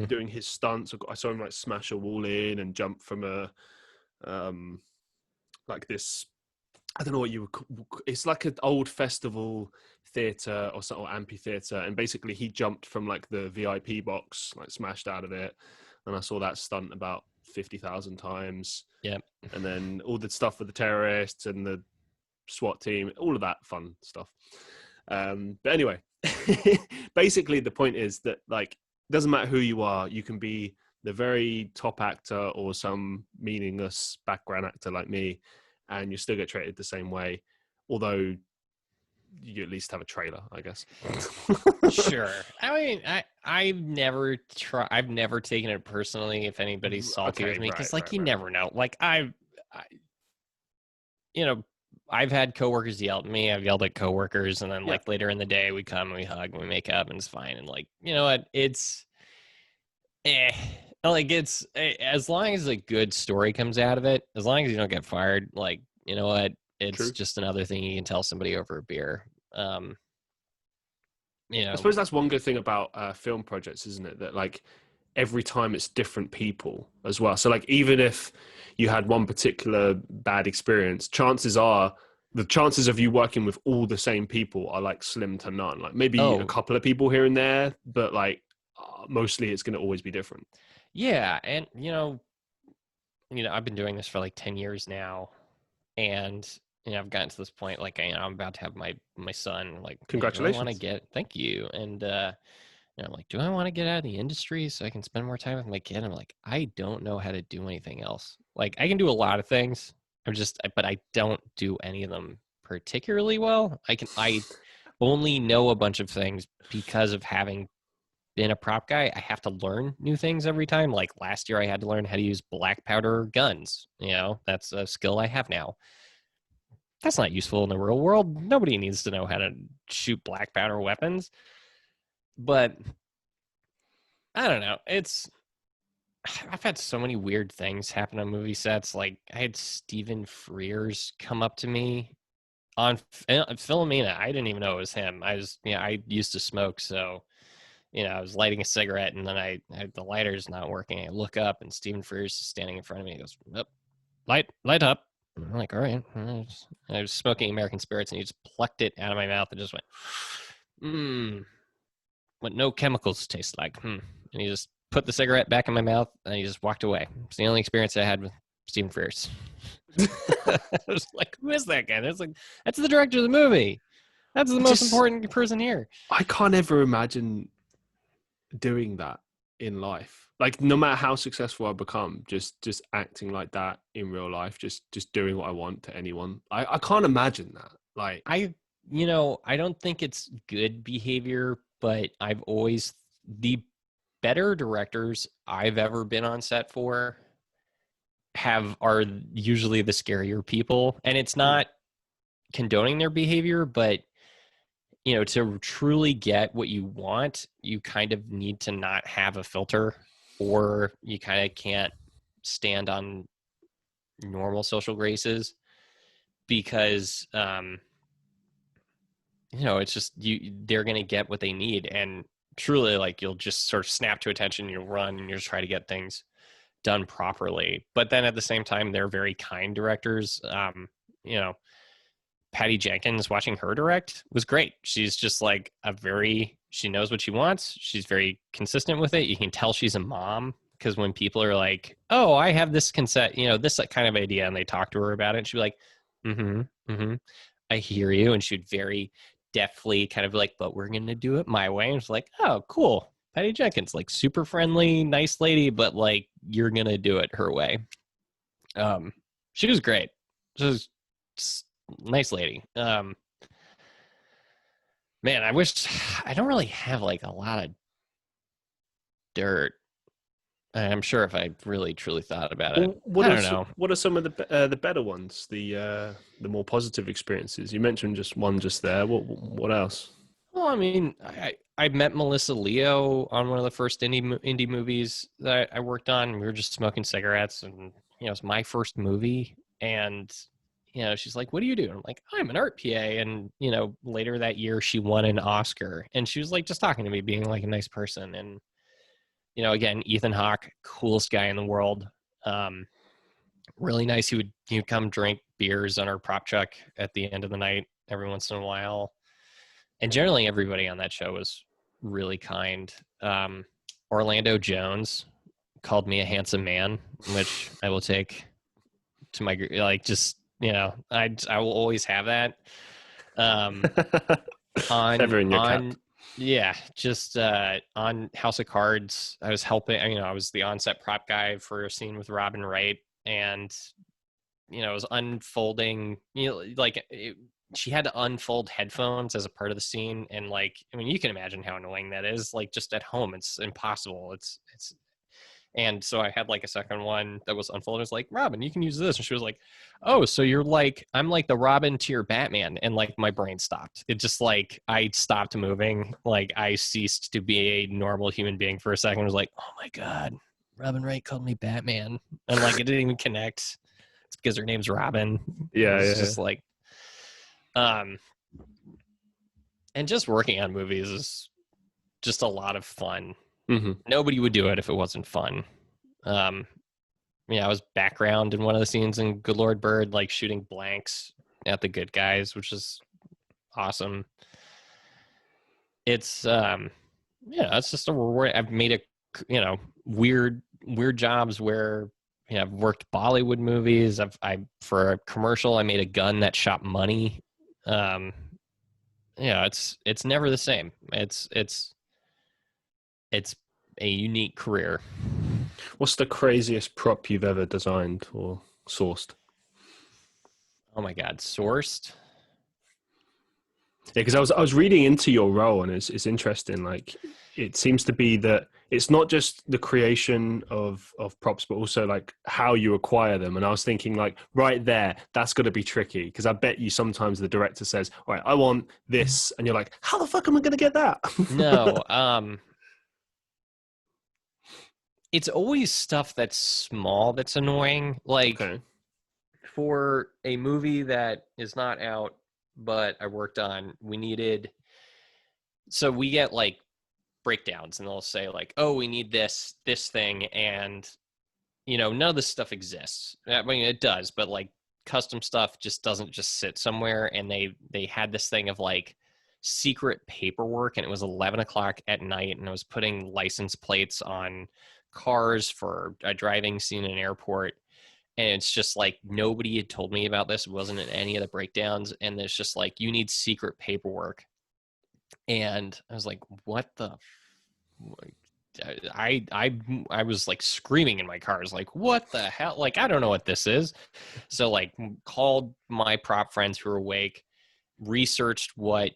doing his stunts. I saw him like smash a wall in and jump from a like this, I don't know what you would call, it's like an old festival theater or something, or amphitheater, and basically he jumped from like the VIP box, like smashed out of it, and I saw that stunt about 50,000 times. Yeah. And then all the stuff with the terrorists and the SWAT team, all of that fun stuff. But anyway, basically the point is that like, it doesn't matter who you are, you can be the very top actor or some meaningless background actor like me, and you still get treated the same way, although you at least have a trailer, I guess. Sure. I mean, I've never taken it personally if anybody's salty with me, because you never know. Like I you know, I've had coworkers yell at me. I've yelled at coworkers, and then like later in the day we come and we hug and we make up and it's fine. And like, you know what? It's like as long as a good story comes out of it, as long as you don't get fired, like, you know what? It's True. just another thing you can tell somebody over a beer. You know, I suppose that's one good thing about film projects, isn't it? That like every time it's different people as well. So like even if you had one particular bad experience, chances are the chances of you working with all the same people are like slim to none. Like maybe a couple of people here and there, but like mostly it's going to always be different. Yeah, and you know, I've been doing this for like 10 years now, and I've gotten to this point, like, I'm about to have my son. Like, Congratulations. I want to get, thank you. And I'm like, do I want to get out of the industry so I can spend more time with my kid? I'm like, I don't know how to do anything else. Like, I can do a lot of things. But I don't do any of them particularly well. I only know a bunch of things because of having been a prop guy. I have to learn new things every time. Like last year, I had to learn how to use black powder guns. That's a skill I have now. That's not useful in the real world. Nobody needs to know how to shoot black powder weapons. But I don't know. I've had so many weird things happen on movie sets. Like I had Stephen Frears come up to me on Philomena. I didn't even know it was him. I used to smoke, so I was lighting a cigarette, and then the lighter's not working. I look up, and Stephen Frears is standing in front of me. He goes, "Up, light up." And I'm like, all right. I was smoking American Spirits, and he just plucked it out of my mouth and just went, what no chemicals taste like. And he just put the cigarette back in my mouth, and he just walked away. It's the only experience I had with Stephen Frears. I was like, who is that guy? It's like, that's the director of the movie. That's the most important person here. I can't ever imagine doing that in life. Like no matter how successful I become, just acting like that in real life, just doing what I want to anyone. I can't imagine that. Like I don't think it's good behavior, but the better directors I've ever been on set for are usually the scarier people. And it's not condoning their behavior, but to truly get what you want, you kind of need to not have a filter, or you kind of can't stand on normal social graces, because it's just they're going to get what they need. And truly, like, you'll just sort of snap to attention, you'll run, and you'll just try to get things done properly. But then at the same time, they're very kind directors. Patty Jenkins, watching her direct was great. She's just like she knows what she wants. She's very consistent with it. You can tell she's a mom, because when people are like, oh, I have this concept, this kind of idea, and they talk to her about it, she'd be like, I hear you. And she'd very deftly kind of like, but we're going to do it my way. And it's like, oh, cool. Patty Jenkins, like, super friendly, nice lady, but like, you're going to do it her way. She was great. She was nice lady. Man, I wish I don't really have like a lot of dirt. I'm sure if I really truly thought about it, Well, I don't know. what are some of the better ones? The more positive experiences. You mentioned just one just there. What else? Well, I mean, I met Melissa Leo on one of the first indie movies that I worked on. We were just smoking cigarettes, and it's my first movie. And she's like, "What do you do?" And I'm like, "I'm an art PA." And later that year, she won an Oscar, and she was like just talking to me, being like a nice person. And again, Ethan Hawke, coolest guy in the world. Really nice. He would come drink beers on our prop truck at the end of the night every once in a while. And generally everybody on that show was really kind. Orlando Jones called me a handsome man, which I will take to my, like, just I will always have that. Feather in your cap. Yeah, just on House of Cards, I was helping. I was the on-set prop guy for a scene with Robin Wright, and it was unfolding. She had to unfold headphones as a part of the scene, and you can imagine how annoying that is. Like, just at home, it's impossible. It's and so I had like a second one that was unfolded. It's like, Robin, you can use this. And she was like, oh, so you're like, I'm like the Robin to your Batman. And like my brain stopped. It just like, I stopped moving. Like I ceased to be a normal human being for a second. I was like, oh my God, Robin Wright called me Batman. And like, it didn't even connect. It's because her name's Robin. Yeah, It's yeah. just like, and just working on movies is just a lot of fun. Mm-hmm. Nobody would do it if it wasn't fun. I was background in one of the scenes in Good Lord Bird, like shooting blanks at the good guys, which is awesome. It's it's just a reward. I've made weird jobs where I've worked Bollywood movies. For a commercial I made a gun that shot money. It's never the same. It's a unique career. What's the craziest prop you've ever designed or sourced? Oh my God, sourced? Yeah, because I was reading into your role, and it's interesting. Like, it seems to be that it's not just the creation of props, but also like how you acquire them. And I was thinking, like, right there, that's going to be tricky, because I bet you sometimes the director says, "All right, I want this," and you're like, "How the fuck am I going to get that?" No, it's always stuff that's small that's annoying. Like, okay. For a movie that is not out, but I worked on, so we get like breakdowns, and they'll say like, oh, we need this thing, and none of this stuff exists. I mean, it does, but like custom stuff just doesn't just sit somewhere. And they had this thing of like secret paperwork, and it was 11 o'clock at night, and I was putting license plates on cars for a driving scene in an airport. And it's just like, nobody had told me about this. It wasn't in any of the breakdowns. And it's just like, you need secret paperwork. And I was like, what the? I was like screaming in my car. I was like, what the hell? Like, I don't know what this is. So like called my prop friends who were awake, researched what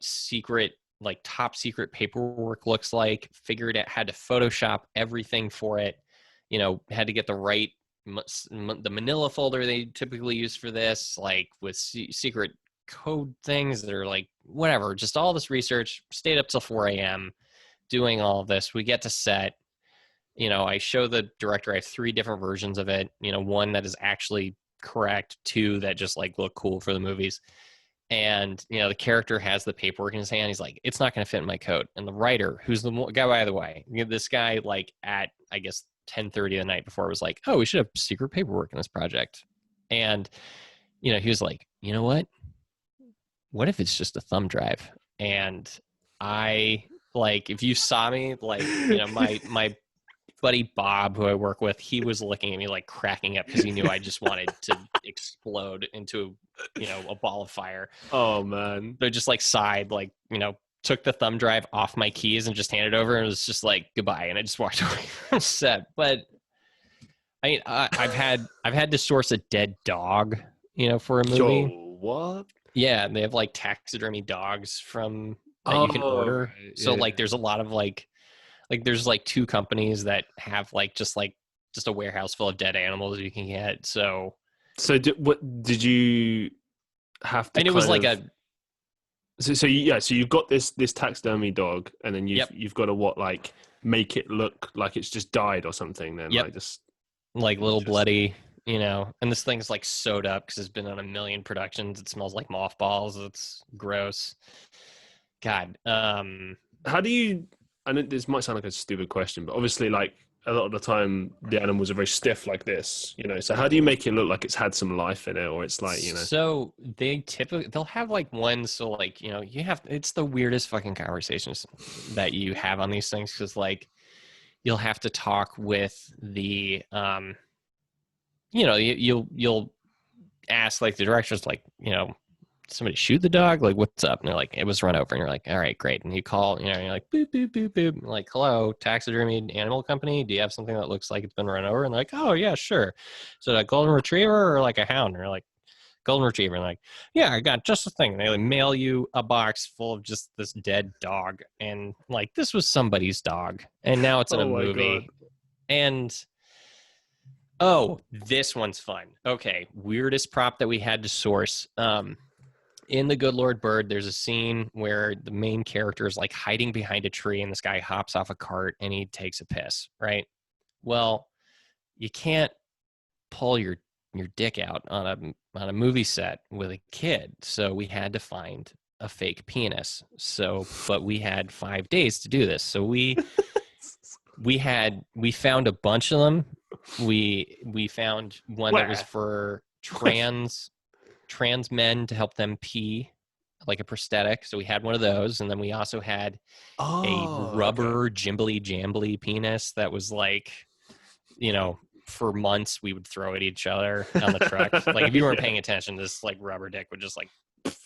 top secret paperwork looks like, figured out how to Photoshop everything for it, had to get the right, the manila folder they typically use for this, like with secret code things that are like, whatever, just all this research, stayed up till 4 a.m. doing all of this. We get to set, I show the director I have 3 different versions of it, one that is actually correct, 2 that just like look cool for the movies. And the character has the paperwork in his hand. He's like, it's not going to fit in my coat. And the writer, who's the guy, by the way, this guy, like at, I guess, 10:30 the night before, was like, oh, we should have secret paperwork in this project. And he was like, you know what if it's just a thumb drive? And I, like, if you saw me, like, my buddy Bob, who I work with, he was looking at me like cracking up, because he knew I just wanted to explode into a ball of fire. Oh man. But just like sighed, like, took the thumb drive off my keys and just handed over, and it was just like, goodbye. And I just walked away from set. But I mean, I've had to source a dead dog, for a movie. Yo, what? Yeah, they have like taxidermy dogs that you can order. Right. So Yeah. like, there's a lot of like there's like 2 companies that have like just like just a warehouse full of dead animals you can get. So what did you have to and it was kind like of? a So you've got this taxidermy dog, and then yep, you've got to like make it look like it's just died or something. Then yep, like just like little interesting. bloody, and this thing's like sewed up because it's been on a million productions. It smells like mothballs. It's gross. God. How do you? I know this might sound like a stupid question, but obviously, like a lot of the time, the animals are very stiff like this. So how do you make it look like it's had some life in it, or it's like. So they'll have like one, so like, it's the weirdest fucking conversations that you have on these things, because like you'll have to talk with the you'll ask like the directors, like, somebody shoot the dog, like what's up, and they're like, it was run over, and you're like, all right, great, and you call, you're like, boop boop boop boop, like, hello, taxidermy animal company, do you have something that looks like it's been run over? And they're like, oh yeah, sure. So a golden retriever or like a hound? And they're like, golden retriever. And like, yeah, I got just the thing. And they like mail you a box full of just this dead dog, and like, this was somebody's dog, and now it's in a Oh my god! movie. And oh, this one's fun. Okay, weirdest prop that we had to source. In The Good Lord Bird, there's a scene where the main character is like hiding behind a tree, and this guy hops off a cart and he takes a piss, right? Well, you can't pull your dick out on a movie set with a kid, so we had to find a fake penis. But we had 5 days to do this, so we found a bunch of them. We found one that was for trans men to help them pee, like a prosthetic. So we had one of those, and then we also had a rubber jimbly jambly penis that was like, for months we would throw at each other on the truck. Like if you weren't paying attention, this like rubber dick would just like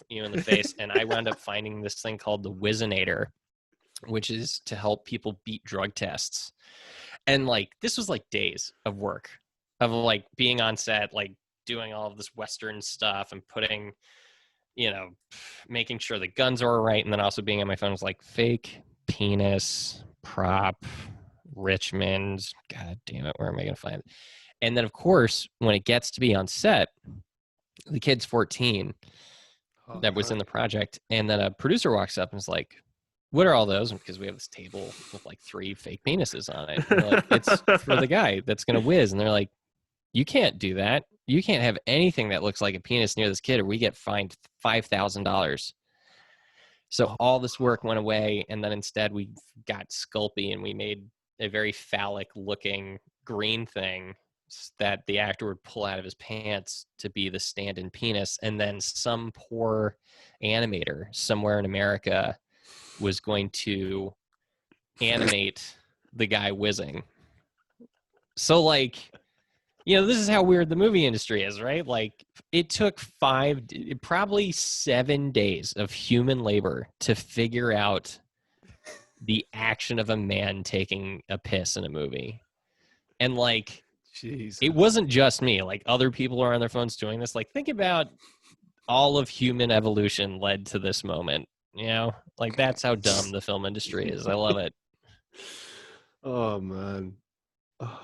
you in the face. And I wound up finding this thing called the Whizzinator, which is to help people beat drug tests. And like this was like days of work of like being on set, like doing all of this Western stuff and putting, making sure the guns are all right. And then also being on my phone was like fake penis prop Richmond. God damn it. Where am I going to find it? And then of course, when it gets to be on set, the kid's 14 that was in the project. And then a producer walks up and is like, what are all those? Because we have this table with like 3 fake penises on it. And like, it's for the guy that's going to whiz. And they're like, you can't do that. You can't have anything that looks like a penis near this kid, or we get fined $5,000. So all this work went away, and then instead we got Sculpey, and we made a very phallic looking green thing that the actor would pull out of his pants to be the stand-in penis. And then some poor animator somewhere in America was going to animate the guy whizzing. So like, this is how weird the movie industry is, right? Like it took probably 7 days of human labor to figure out the action of a man taking a piss in a movie. And like, Jesus. It wasn't just me. Like other people are on their phones doing this. Like think about all of human evolution led to this moment. Like that's how dumb the film industry is. I love it. Oh man. Oh.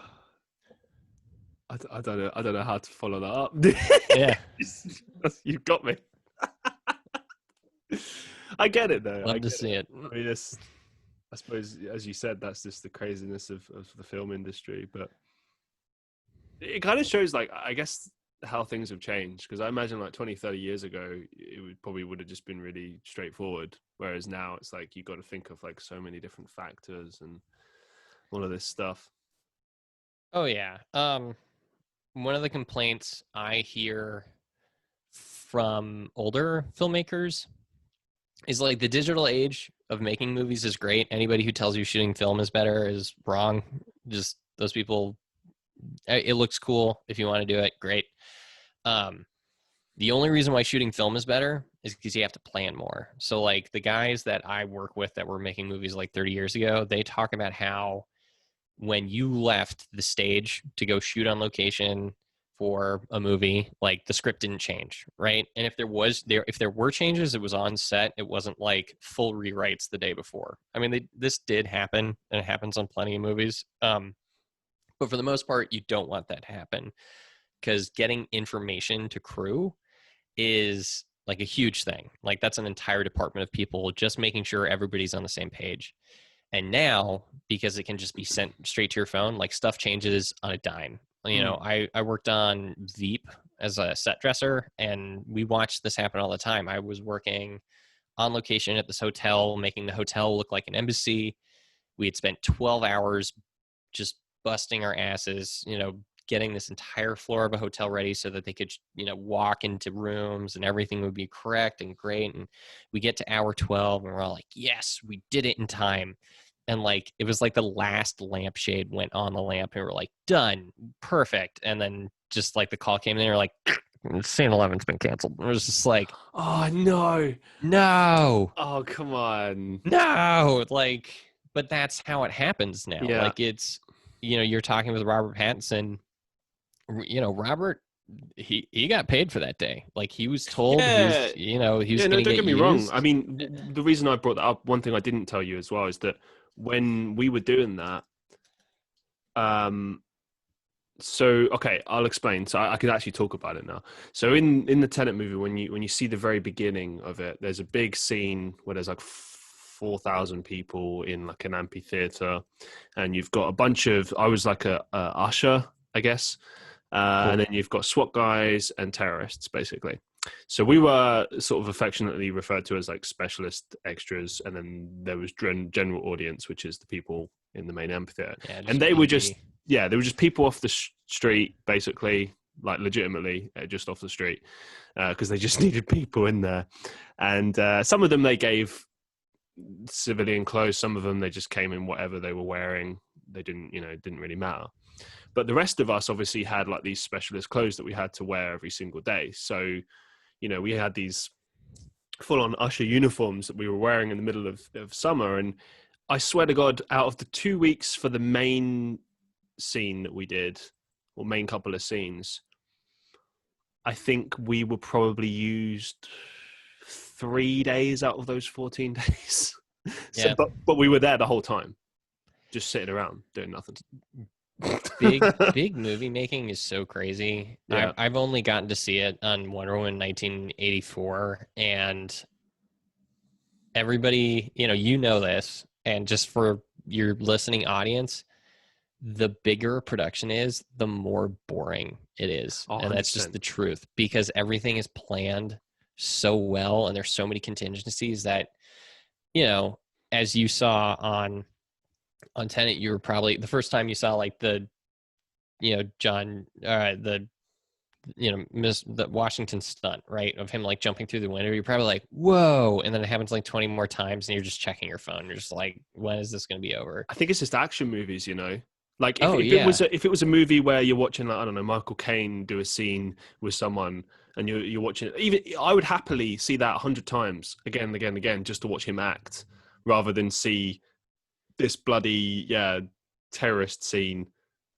I don't know how to follow that up. Yeah. You've got me. I get it though. Love to see it. I mean, I suppose, as you said, that's just the craziness of the film industry. But it kind of shows, like, I guess, how things have changed. Because I imagine, like, 20, 30 years ago, would have just been really straightforward. Whereas now it's like you got to think of, like, so many different factors and all of this stuff. Oh, yeah. One of the complaints I hear from older filmmakers is like the digital age of making movies is great. Anybody who tells you shooting film is better is wrong. Just those people, it looks cool. If you want to do it, great. The only reason why shooting film is better is because you have to plan more. So like the guys that I work with that were making movies like 30 years ago, they talk about how when you left the stage to go shoot on location for a movie, like the script didn't change, right? And if there were changes, it was on set. It wasn't like full rewrites the day before. I mean, this did happen, and it happens on plenty of movies. But for the most part, you don't want that to happen, because getting information to crew is like a huge thing. Like that's an entire department of people just making sure everybody's on the same page. And now, because it can just be sent straight to your phone, like stuff changes on a dime. You know, I worked on Veep as a set dresser, and we watched this happen all the time. I was working on location at this hotel, making the hotel look like an embassy. We had spent 12 hours just busting our asses, you know, getting this entire floor of a hotel ready so that they could, you know, walk into rooms and everything would be correct and great. And we get to hour 12 and we're all like, yes, we did it in time. And like, it was like the last lampshade went on the lamp and we're like, done, perfect. And then just like the call came in, and we're like, scene 11's been canceled. And it was just like, Oh no. no, Oh, come on. no. Like, but that's how it happens now. Yeah. Like it's, you know, you're talking with Robert Pattinson, you know, Robert, he got paid for that day. Like he was told he was, you know, he was no, going to don't get get me wrong. used. I mean, the reason I brought that up, one thing I didn't tell you as well, is that when we were doing that, so okay, I'll explain. So I could actually talk about it now. So in the Tenet movie, when you see the very beginning of it, there's a big scene where there's like 4,000 people in like an amphitheater, and you've got a bunch of, I was like a usher, I guess, Cool. and then you've got SWAT guys and terrorists, basically. So we were sort of affectionately referred to as like specialist extras, and then there was general audience, which is the people in the main amphitheater, Yeah, and they were just PG. they were just people off the street, basically, like legitimately just off the street, because they just needed people in there, and some of them they gave civilian clothes, some of them they just came in whatever they were wearing. They didn't, you know, it didn't really matter. But the rest of us obviously had like these specialist clothes that we had to wear every single day. So, you know, we had these full-on usher uniforms that we were wearing in the middle of summer. And I swear to God, out of the 2 weeks for the main scene that we did, or main couple of scenes, I think we were probably used 3 days out of those 14 days. So, Yeah. but we were there the whole time, just sitting around doing nothing. Big movie making is so crazy. Yeah. I've only gotten to see it on Wonder Woman 1984, and everybody, you know this, and just for your listening audience, the bigger production is, the more boring it is. Oh, and that's just the truth, because everything is planned so well and there's so many contingencies that, as you saw on Tenet, you were probably, the first time you saw like the John the Washington stunt, right, of him like jumping through the window, you're probably like, whoa, and then it happens like 20 more times and you're just checking your phone, you're just like, when is this going to be over? I think it's just action movies, like if it was a movie where you're watching, like, I don't know, Michael Caine do a scene with someone and you're watching, even I would happily see that 100 times again and again and again just to watch him act, rather than see this bloody terrorist scene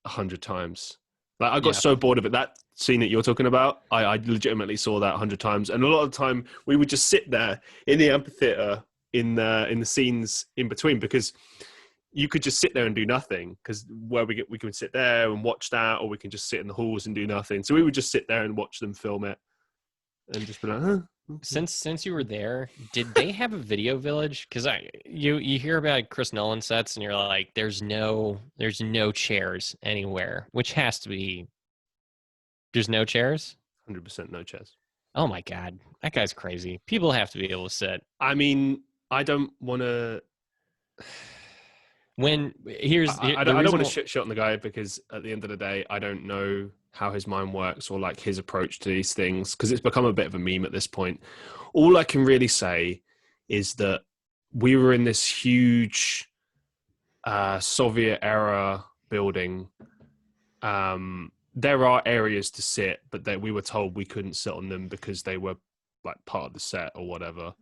100 times. Like, I got so bored of it. That scene that you're talking about, I legitimately saw that 100 times, and a lot of the time we would just sit there in the amphitheater in the scenes in between, because you could just sit there and do nothing, because where we can sit there and watch that, or we can just sit in the halls and do nothing. So we would just sit there and watch them film it and just be like, huh? Since you were there, did they have a video village? Because you hear about Chris Nolan sets and you're like, there's no chairs anywhere, which has to be, there's no chairs? 100% no chairs. Oh my God, that guy's crazy. People have to be able to sit. I mean, I don't want to. I don't want to shit on the guy, because at the end of the day, I don't know how his mind works or like his approach to these things, because it's become a bit of a meme at this point. All I can really say is that we were in this huge Soviet era building. There are areas to sit, but we were told we couldn't sit on them because they were like part of the set or whatever.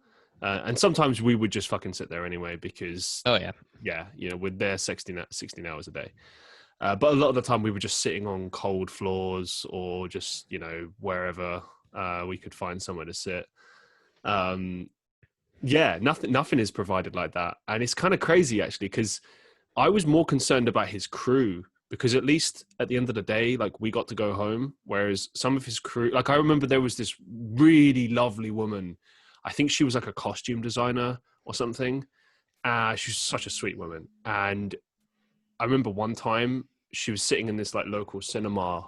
And sometimes we would just fucking sit there anyway, because we're there 16 hours a day. But a lot of the time we were just sitting on cold floors, or just, wherever we could find somewhere to sit. Nothing is provided like that. And it's kind of crazy, actually, because I was more concerned about his crew because at least at the end of the day, like we got to go home. Whereas some of his crew, like I remember there was this really lovely woman. I think she was like a costume designer or something. She was such a sweet woman. And I remember one time she was sitting in this like local cinema.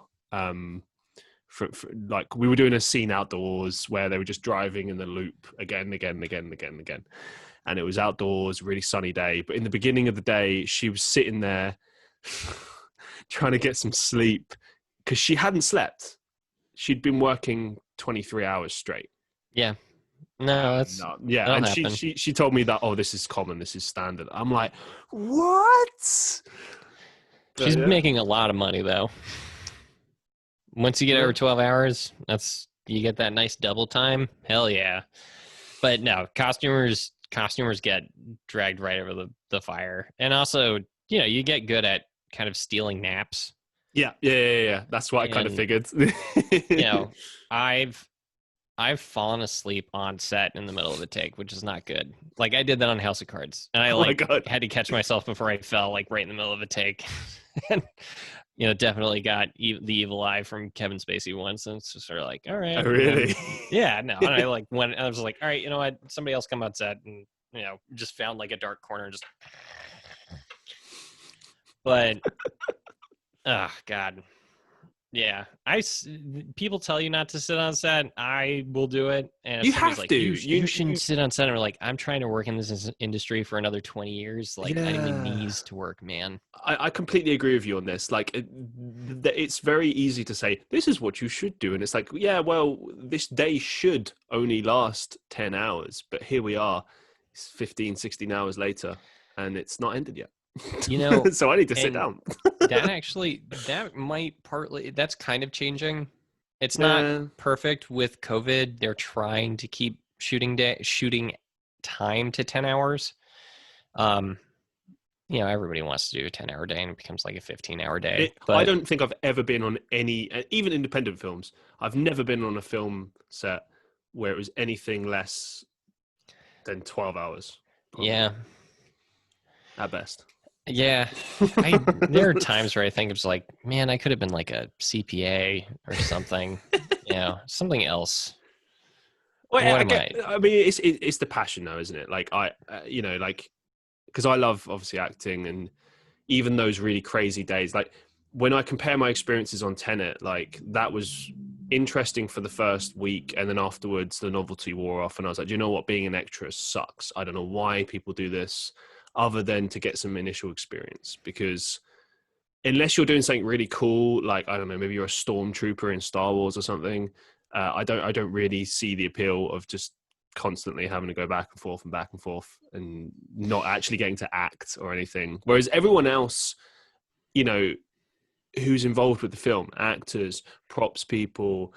For like we were doing a scene outdoors where they were just driving in the loop again, and it was outdoors, really sunny day. But in the beginning of the day, she was sitting there trying to get some sleep because she hadn't slept. She'd been working 23 hours straight. Yeah. No, that's yeah. And happen. she told me that, oh, this is common, this is standard. I'm like, what? She's making a lot of money though. Once you get over 12 hours, you get that nice double time. Hell yeah. But no, costumers get dragged right over the fire. And also, you get good at kind of stealing naps. Yeah. That's what I kind of figured. I've fallen asleep on set in the middle of a take, which is not good. Like I did that on House of Cards, and I had to catch myself before I fell, like right in the middle of a take. And definitely got the evil eye from Kevin Spacey once, and it's just sort of like, all right, oh, really? Yeah, no. And I like when I was like, all right, you know what? Somebody else come on set, and just found like a dark corner and just. But, oh God, yeah. People tell you not to sit on set. I will do it, and you have like, to. You shouldn't sit on set. And we're like, I'm trying to work in this industry for another 20 years. Like, I need my knees to work, man. I completely agree with you on this. Like, it's very easy to say this is what you should do, and it's like, yeah, well, this day should only last 10 hours, but here we are, 15, 16 hours later, and it's not ended yet. So I need to sit down. that might that's kind of changing. It's not perfect with COVID. They're trying to keep shooting time to 10 hours. Everybody wants to do a 10-hour day, and it becomes like a 15-hour day. But I don't think I've ever been on any, even independent films, I've never been on a film set where it was anything less than 12 hours. Probably. Yeah. At best. Yeah. There are times where I think it's like, man, I could have been like a CPA or something, something else. Well, I mean, it's the passion though, isn't it? Like because I love obviously acting, and even those really crazy days, like when I compare my experiences on Tenet, like that was interesting for the first week, and then afterwards the novelty wore off, and I was like, do you know what, being an extra sucks. I don't know why people do this other than to get some initial experience, because unless you're doing something really cool, like, I don't know, maybe you're a stormtrooper in Star Wars or something, I don't really see the appeal of just constantly having to go back and forth and not actually getting to act or anything. Whereas everyone else, who's involved with the film, actors, props people,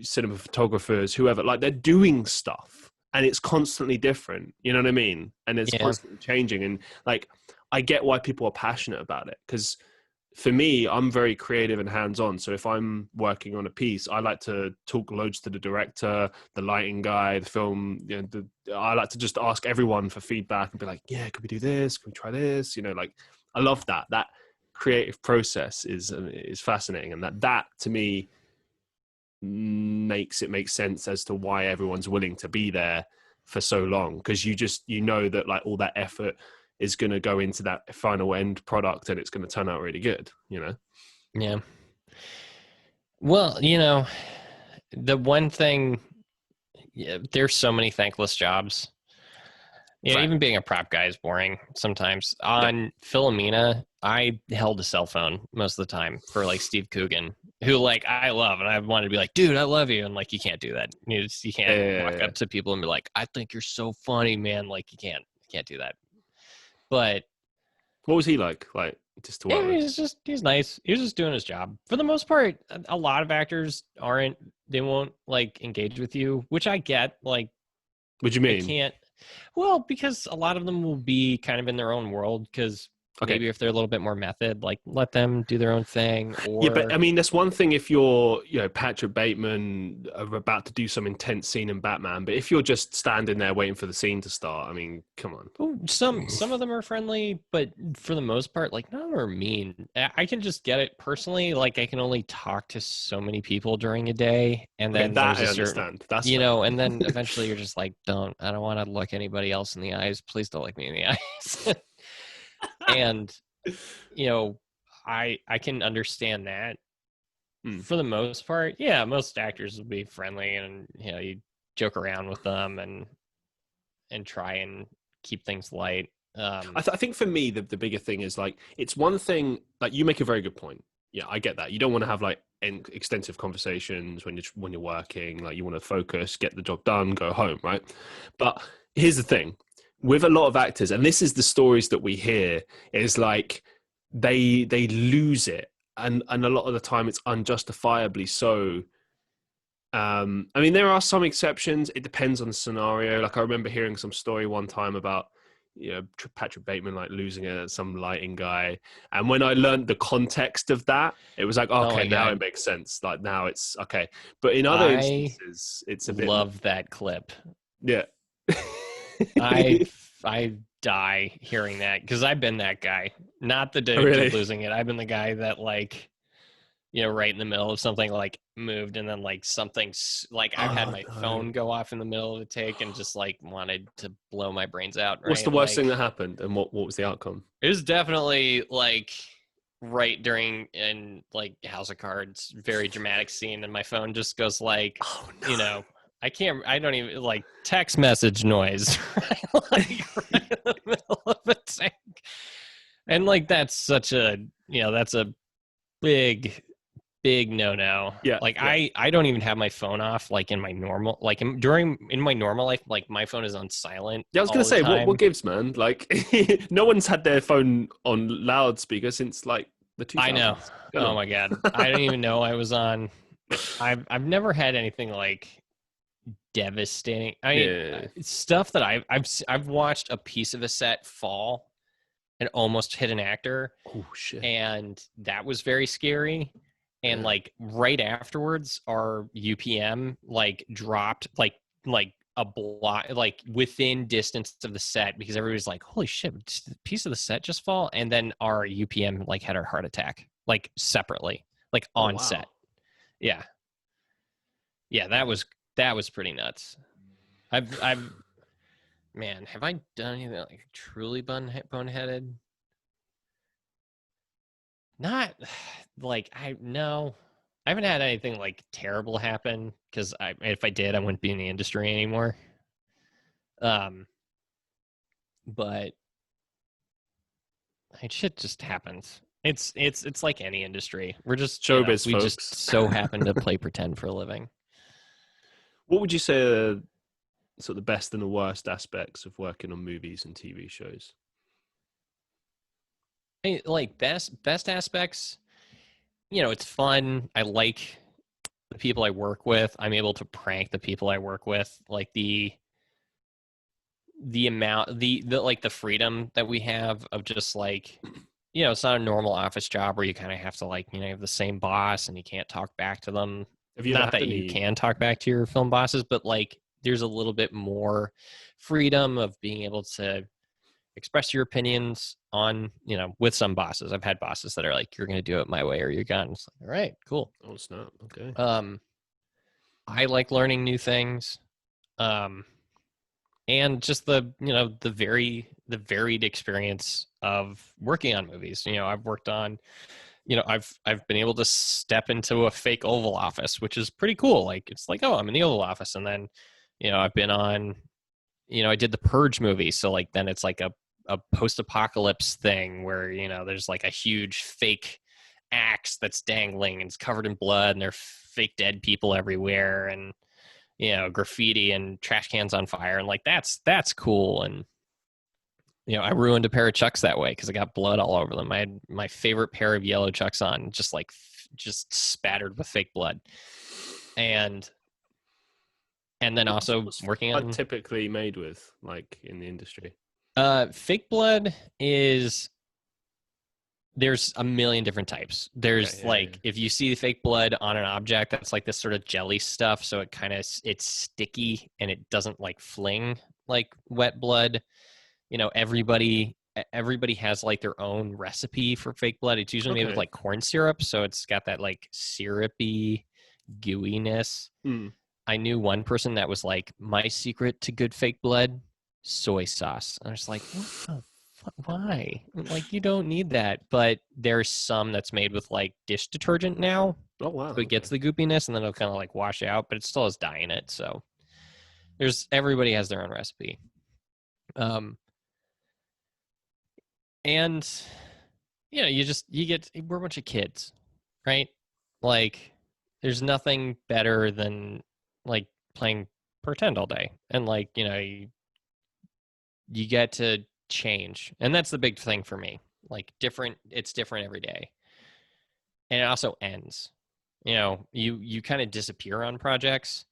cinema photographers, whoever, like they're doing stuff and it's constantly different. You know what I mean? And it's constantly changing. And like, I get why people are passionate about it, because for me, I'm very creative and hands-on. So if I'm working on a piece, I like to talk loads to the director, the lighting guy, the film. I like to just ask everyone for feedback and be like, yeah, could we do this? Can we try this? Like I love that. That creative process is fascinating, and that to me makes it make sense as to why everyone's willing to be there for so long, because you know that like all that effort is going to go into that final end product, and it's going to turn out really good, Yeah. Well, the one thing, there's so many thankless jobs. Right. Even being a prop guy is boring sometimes. On Philomena, I held a cell phone most of the time for like Steve Coogan, who like I love, and I wanted to be like, dude, I love you, and like you can't do that. You can't walk up to people and be like, I think you're so funny, man. Like you can't do that. But what was he like? Like just to work with? He's nice. He was just doing his job. For the most part, a lot of actors they won't like engage with you, which I get. Like, what do you mean? They can't. Well, because a lot of them will be kind of in their own world, because Okay. maybe if they're a little bit more method, like let them do their own thing. Yeah, but Or I mean, that's one thing if you're, Patrick Bateman are about to do some intense scene in Batman, but if you're just standing there waiting for the scene to start, I mean, come on. oh, some of them are friendly, but for the most part, like none of them are mean. I can just get it personally. Like I can only talk to so many people during a day, and Okay, then that there's I a certain, understand. That's fair. and then eventually you're just like, I don't want to look anybody else in the eyes. Please don't look me in the eyes. And I can understand that for the most part. Yeah, most actors will be friendly, and you joke around with them and try and keep things light. I think for me, the bigger thing is like, it's one thing, like you make a very good point. Yeah, I get that. You don't want to have like extensive conversations when you're working. Like you want to focus, get the job done, go home, right? But here's the thing: with a lot of actors, and this is the stories that we hear, is like they lose it, and a lot of the time it's unjustifiably so. I mean, there are some exceptions. It depends on the scenario. Like I remember hearing some story one time about Patrick Bateman like losing it at some lighting guy, and when I learned the context of that, it was like, Oh okay, my now God. it makes sense. Like now it's okay. But in other I instances, it's a bit more, love that clip. yeah. I I die hearing that because I've been that guy. Not the dude Really? losing it. I've been the guy that like right in the middle of something like moved, and then like like I've had Oh my no. phone go off in the middle of a take and just like wanted to blow my brains out. What's the Right, worst thing like that happened, and what was the outcome? it was definitely like right during in like House of Cards, very dramatic scene, and my phone just goes like, Oh you no. know, I don't even like text message noise, right? Like right in the middle of a tank. And like that's such a that's a big no. Yeah, Like yeah. I don't even have my phone off like in my normal like in my normal life, like my phone is on silent Yeah, I was gonna all the say, what time. gives, man? Like, no one's had their phone on loudspeaker since like the I know. 2000s. Go Oh on. my God. I don't even know I was on. I've never had anything like devastating. I mean, Yeah. stuff that I've watched a piece of a set fall and almost hit an actor, Oh shit. and that was very scary. And Yeah. like right afterwards, our UPM like dropped like a block like within distance of the set because everybody's like, "Holy shit, did the piece of the set just fall?" And then our UPM like had a heart attack like separately, like Oh on wow. set. Yeah, yeah, that was pretty nuts. I've man, have I done anything like truly boneheaded? Not like I no. I haven't had anything like terrible happen because if I did, I wouldn't be in the industry anymore. Um, but shit just happens. It's like any industry. We're just Showbiz, we just folks. so happen to play pretend for a living. What would you say are sort of the best and the worst aspects of working on movies and TV shows? Like best aspects. It's fun. I like the people I work with. I'm able to prank the people I work with. Like the amount the like the freedom that we have of just like it's not a normal office job where you kind of have to like you have the same boss and you can't talk back to them. Have you ever Not had that you any? can talk back to your film bosses, but like there's a little bit more freedom of being able to express your opinions on with some bosses. I've had bosses that are like, you're going to do it my way or you're gone. It's like, all right, cool. Oh snap. Okay. um I like learning new things. um and just the varied experience of working on movies. I've worked on I've been able to step into a fake Oval Office, which is pretty cool. Like it's like, oh, I'm in the Oval Office. And then I've been on I did the Purge movie, so like then it's like a post-apocalypse thing where there's like a huge fake axe that's dangling and it's covered in blood and there are fake dead people everywhere, and graffiti and trash cans on fire, and like that's cool. And I ruined a pair of Chucks that way because I got blood all over them. I had my favorite pair of yellow Chucks on, just like just spattered with fake blood. And then also What's working blood on typically made with, like in the industry? fake blood is There's a million different types. There's Okay, like, if you see fake blood on an object, that's like this sort of jelly stuff. So it kind of, it's sticky and it doesn't like fling like wet blood. You know, everybody has like their own recipe for fake blood. It's usually made with okay. like corn syrup. So it's got that like syrupy gooiness. Mm. I knew one person that was like, my secret to good fake blood, soy sauce. I was like, what the fuck? Why? Like, you don't need that. But there's some that's made with like dish detergent now. Oh wow. So it gets the goopiness and then it'll kind of like wash out, but it still has dye in it. So everybody has their own recipe. Um, and you know, we're a bunch of kids, right? Like, there's nothing better than like playing pretend all day. And like, you know, you get to change. And that's the big thing for me. Like, it's different every day. And it also ends. You know, you kind of disappear on projects,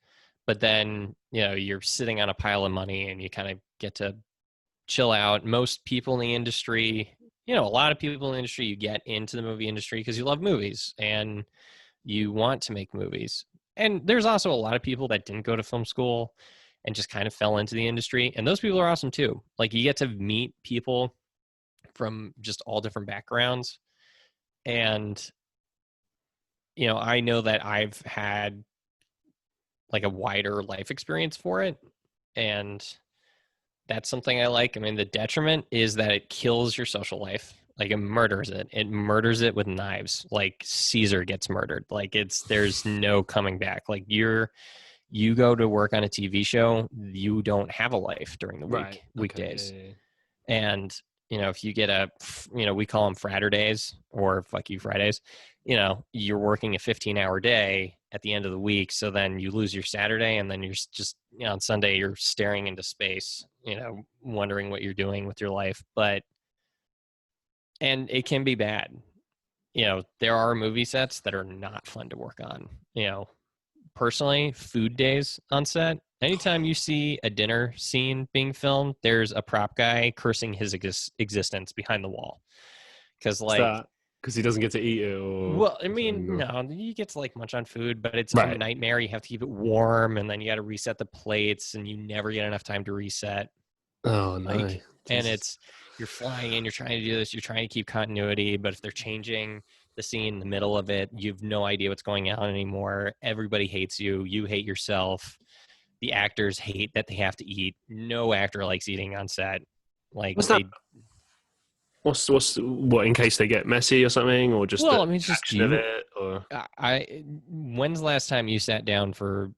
but then, you know, you're sitting on a pile of money and you kind of get to chill out. Most people in the industry, you know, a lot of people in the industry, you get into the movie industry because you love movies and you want to make movies. And there's also a lot of people that didn't go to film school and just kind of fell into the industry. And those people are awesome too. Like, you get to meet people from just all different backgrounds. And, you know, I know that I've had like a wider life experience for it. And that's something I like. I mean, the detriment is that it kills your social life. Like, it murders it. It murders it with knives. Like, Caesar gets murdered. Like, there's no coming back. Like, you go to work on a TV show, you don't have a life during the Right. Okay. weekdays. And, you know, if you get you know, we call them fratter days or fuck you Fridays, you know, you're working a 15-hour day at the end of the week. So then you lose your Saturday and then you're just, you know, on Sunday, you're staring into space, you know, wondering what you're doing with your life. And it can be bad. You know, there are movie sets that are not fun to work on. You know, personally, food days on set, anytime you see a dinner scene being filmed, there's a prop guy cursing his existence behind the wall. Because, Is like, that because he doesn't get to eat it, or well, I mean, no, you get to like munch on food, but it's a right? nightmare. You have to keep it warm, and then you got to reset the plates, and you never get enough time to reset. Oh no. Like, and you're flying in, you're trying to do this, you're trying to keep continuity, but if they're changing the scene in the middle of it, you have no idea what's going on anymore. Everybody hates you. You hate yourself. The actors hate that they have to eat. No actor likes eating on set. Like, What's that? What's what, in case they get messy or something, or just well, the I mean, it's just action of it, or when's the last time you sat down for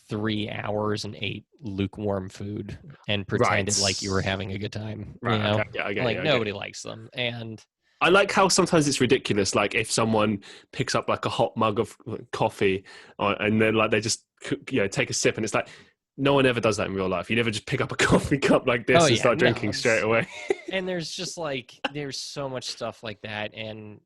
3 hours and ate lukewarm food and right, pretended like you were having a good time? You right? know, Okay, yeah, I get like, you. I get nobody you. likes them. And I like how sometimes it's ridiculous. Like if someone picks up like a hot mug of coffee, and then like they just take a sip, and it's like no one ever does that in real life. You never just pick up a coffee cup like oh this and yeah, start no, drinking straight away. and there's just like, there's so much stuff like that. And,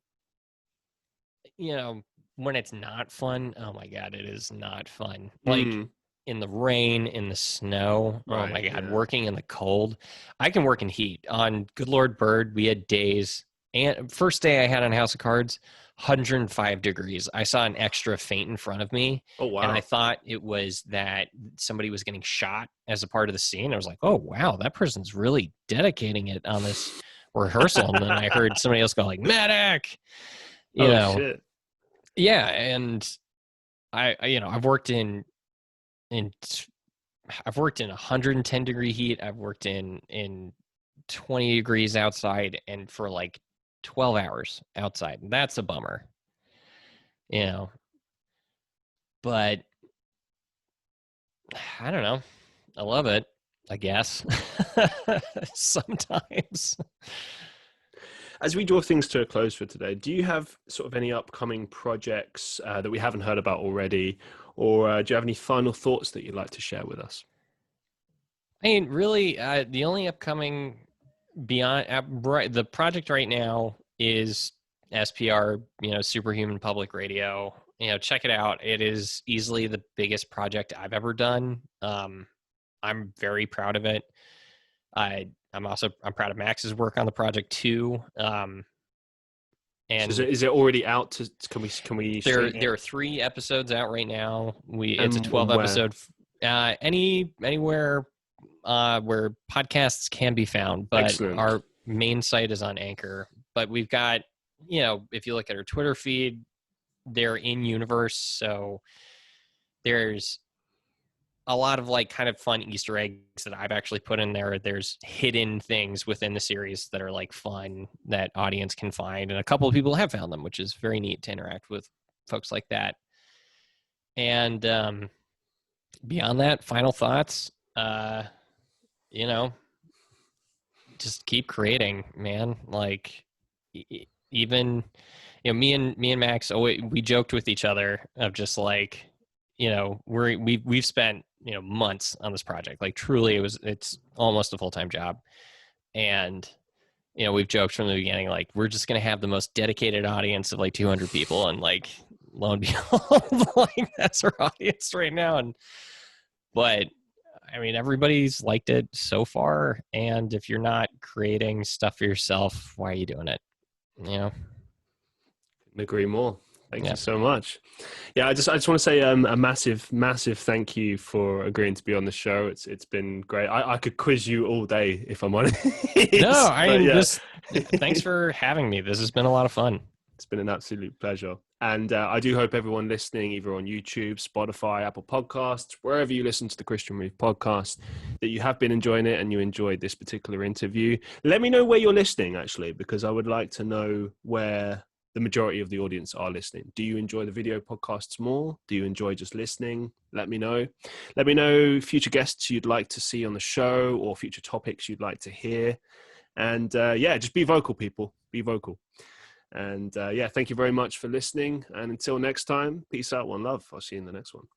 you know, when it's not fun, oh my God, it is not fun. Like, Mm, in the rain, in the snow, oh right. my God, Yeah. working in the cold. I can work in heat. On Good Lord Bird, we had days, and first day I had on House of Cards, 105 degrees. I saw an extra faint in front of me, Oh and I wow. thought it was that somebody was getting shot as a part of the scene. I was like, oh wow, that person's really dedicating it on this rehearsal. And then I heard somebody else go like, medic, you Oh know. shit. Yeah, and you know, in I've worked in 110-degree heat. I've worked in 20 degrees outside, and for like 12 hours outside. That's a bummer, you know. But I don't know. I love it, I guess. Sometimes. As we draw things to a close for today, do you have sort of any upcoming projects that we haven't heard about already, or do you have any final thoughts that you'd like to share with us? I mean, really, the only upcoming beyond right, the project right now is SPR, you know, Superhuman Public Radio. You know, check it out. It is easily the biggest project I've ever done. I'm very proud of it. I'm proud of Max's work on the project too. And So is it already out? Can we stream it? there are 3 episodes out right now. It's a And 12 where? episode. Anywhere where podcasts can be found, but Excellent. our main site is on Anchor. But we've got, if you look at our Twitter feed, they're in universe, so there's a lot of like kind of fun Easter eggs that I've actually put in there. There's hidden things within the series that are like fun that audience can find, and a couple of people have found them, which is very neat to interact with folks like that. And beyond that, final thoughts. Just keep creating, man. Like even me and Max, we joked with each other of just like, we've spent months on this project. Like truly, it's almost a full-time job, and we've joked from the beginning, like we're just gonna have the most dedicated audience of like 200 people, and like lo and behold, like that's our audience right now. But I mean, everybody's liked it so far, and if you're not creating stuff for yourself, why are you doing it? Agree more. Thank you so much. Yeah, I just want to say a massive thank you for agreeing to be on the show. It's been great. I could quiz you all day if I'm honest. No, thanks for having me. This has been a lot of fun. It's been an absolute pleasure. And I do hope everyone listening, either on YouTube, Spotify, Apple Podcasts, wherever you listen to the Christian Reeve podcast, that you have been enjoying it and you enjoyed this particular interview. Let me know where you're listening, actually, because I would like to know where the majority of the audience are listening. Do you enjoy the video podcasts more? Do you enjoy just listening? Let me know. Let me know future guests you'd like to see on the show or future topics you'd like to hear. And just be vocal, people. Be vocal. And thank you very much for listening. And until next time, peace out, one love. I'll see you in the next one.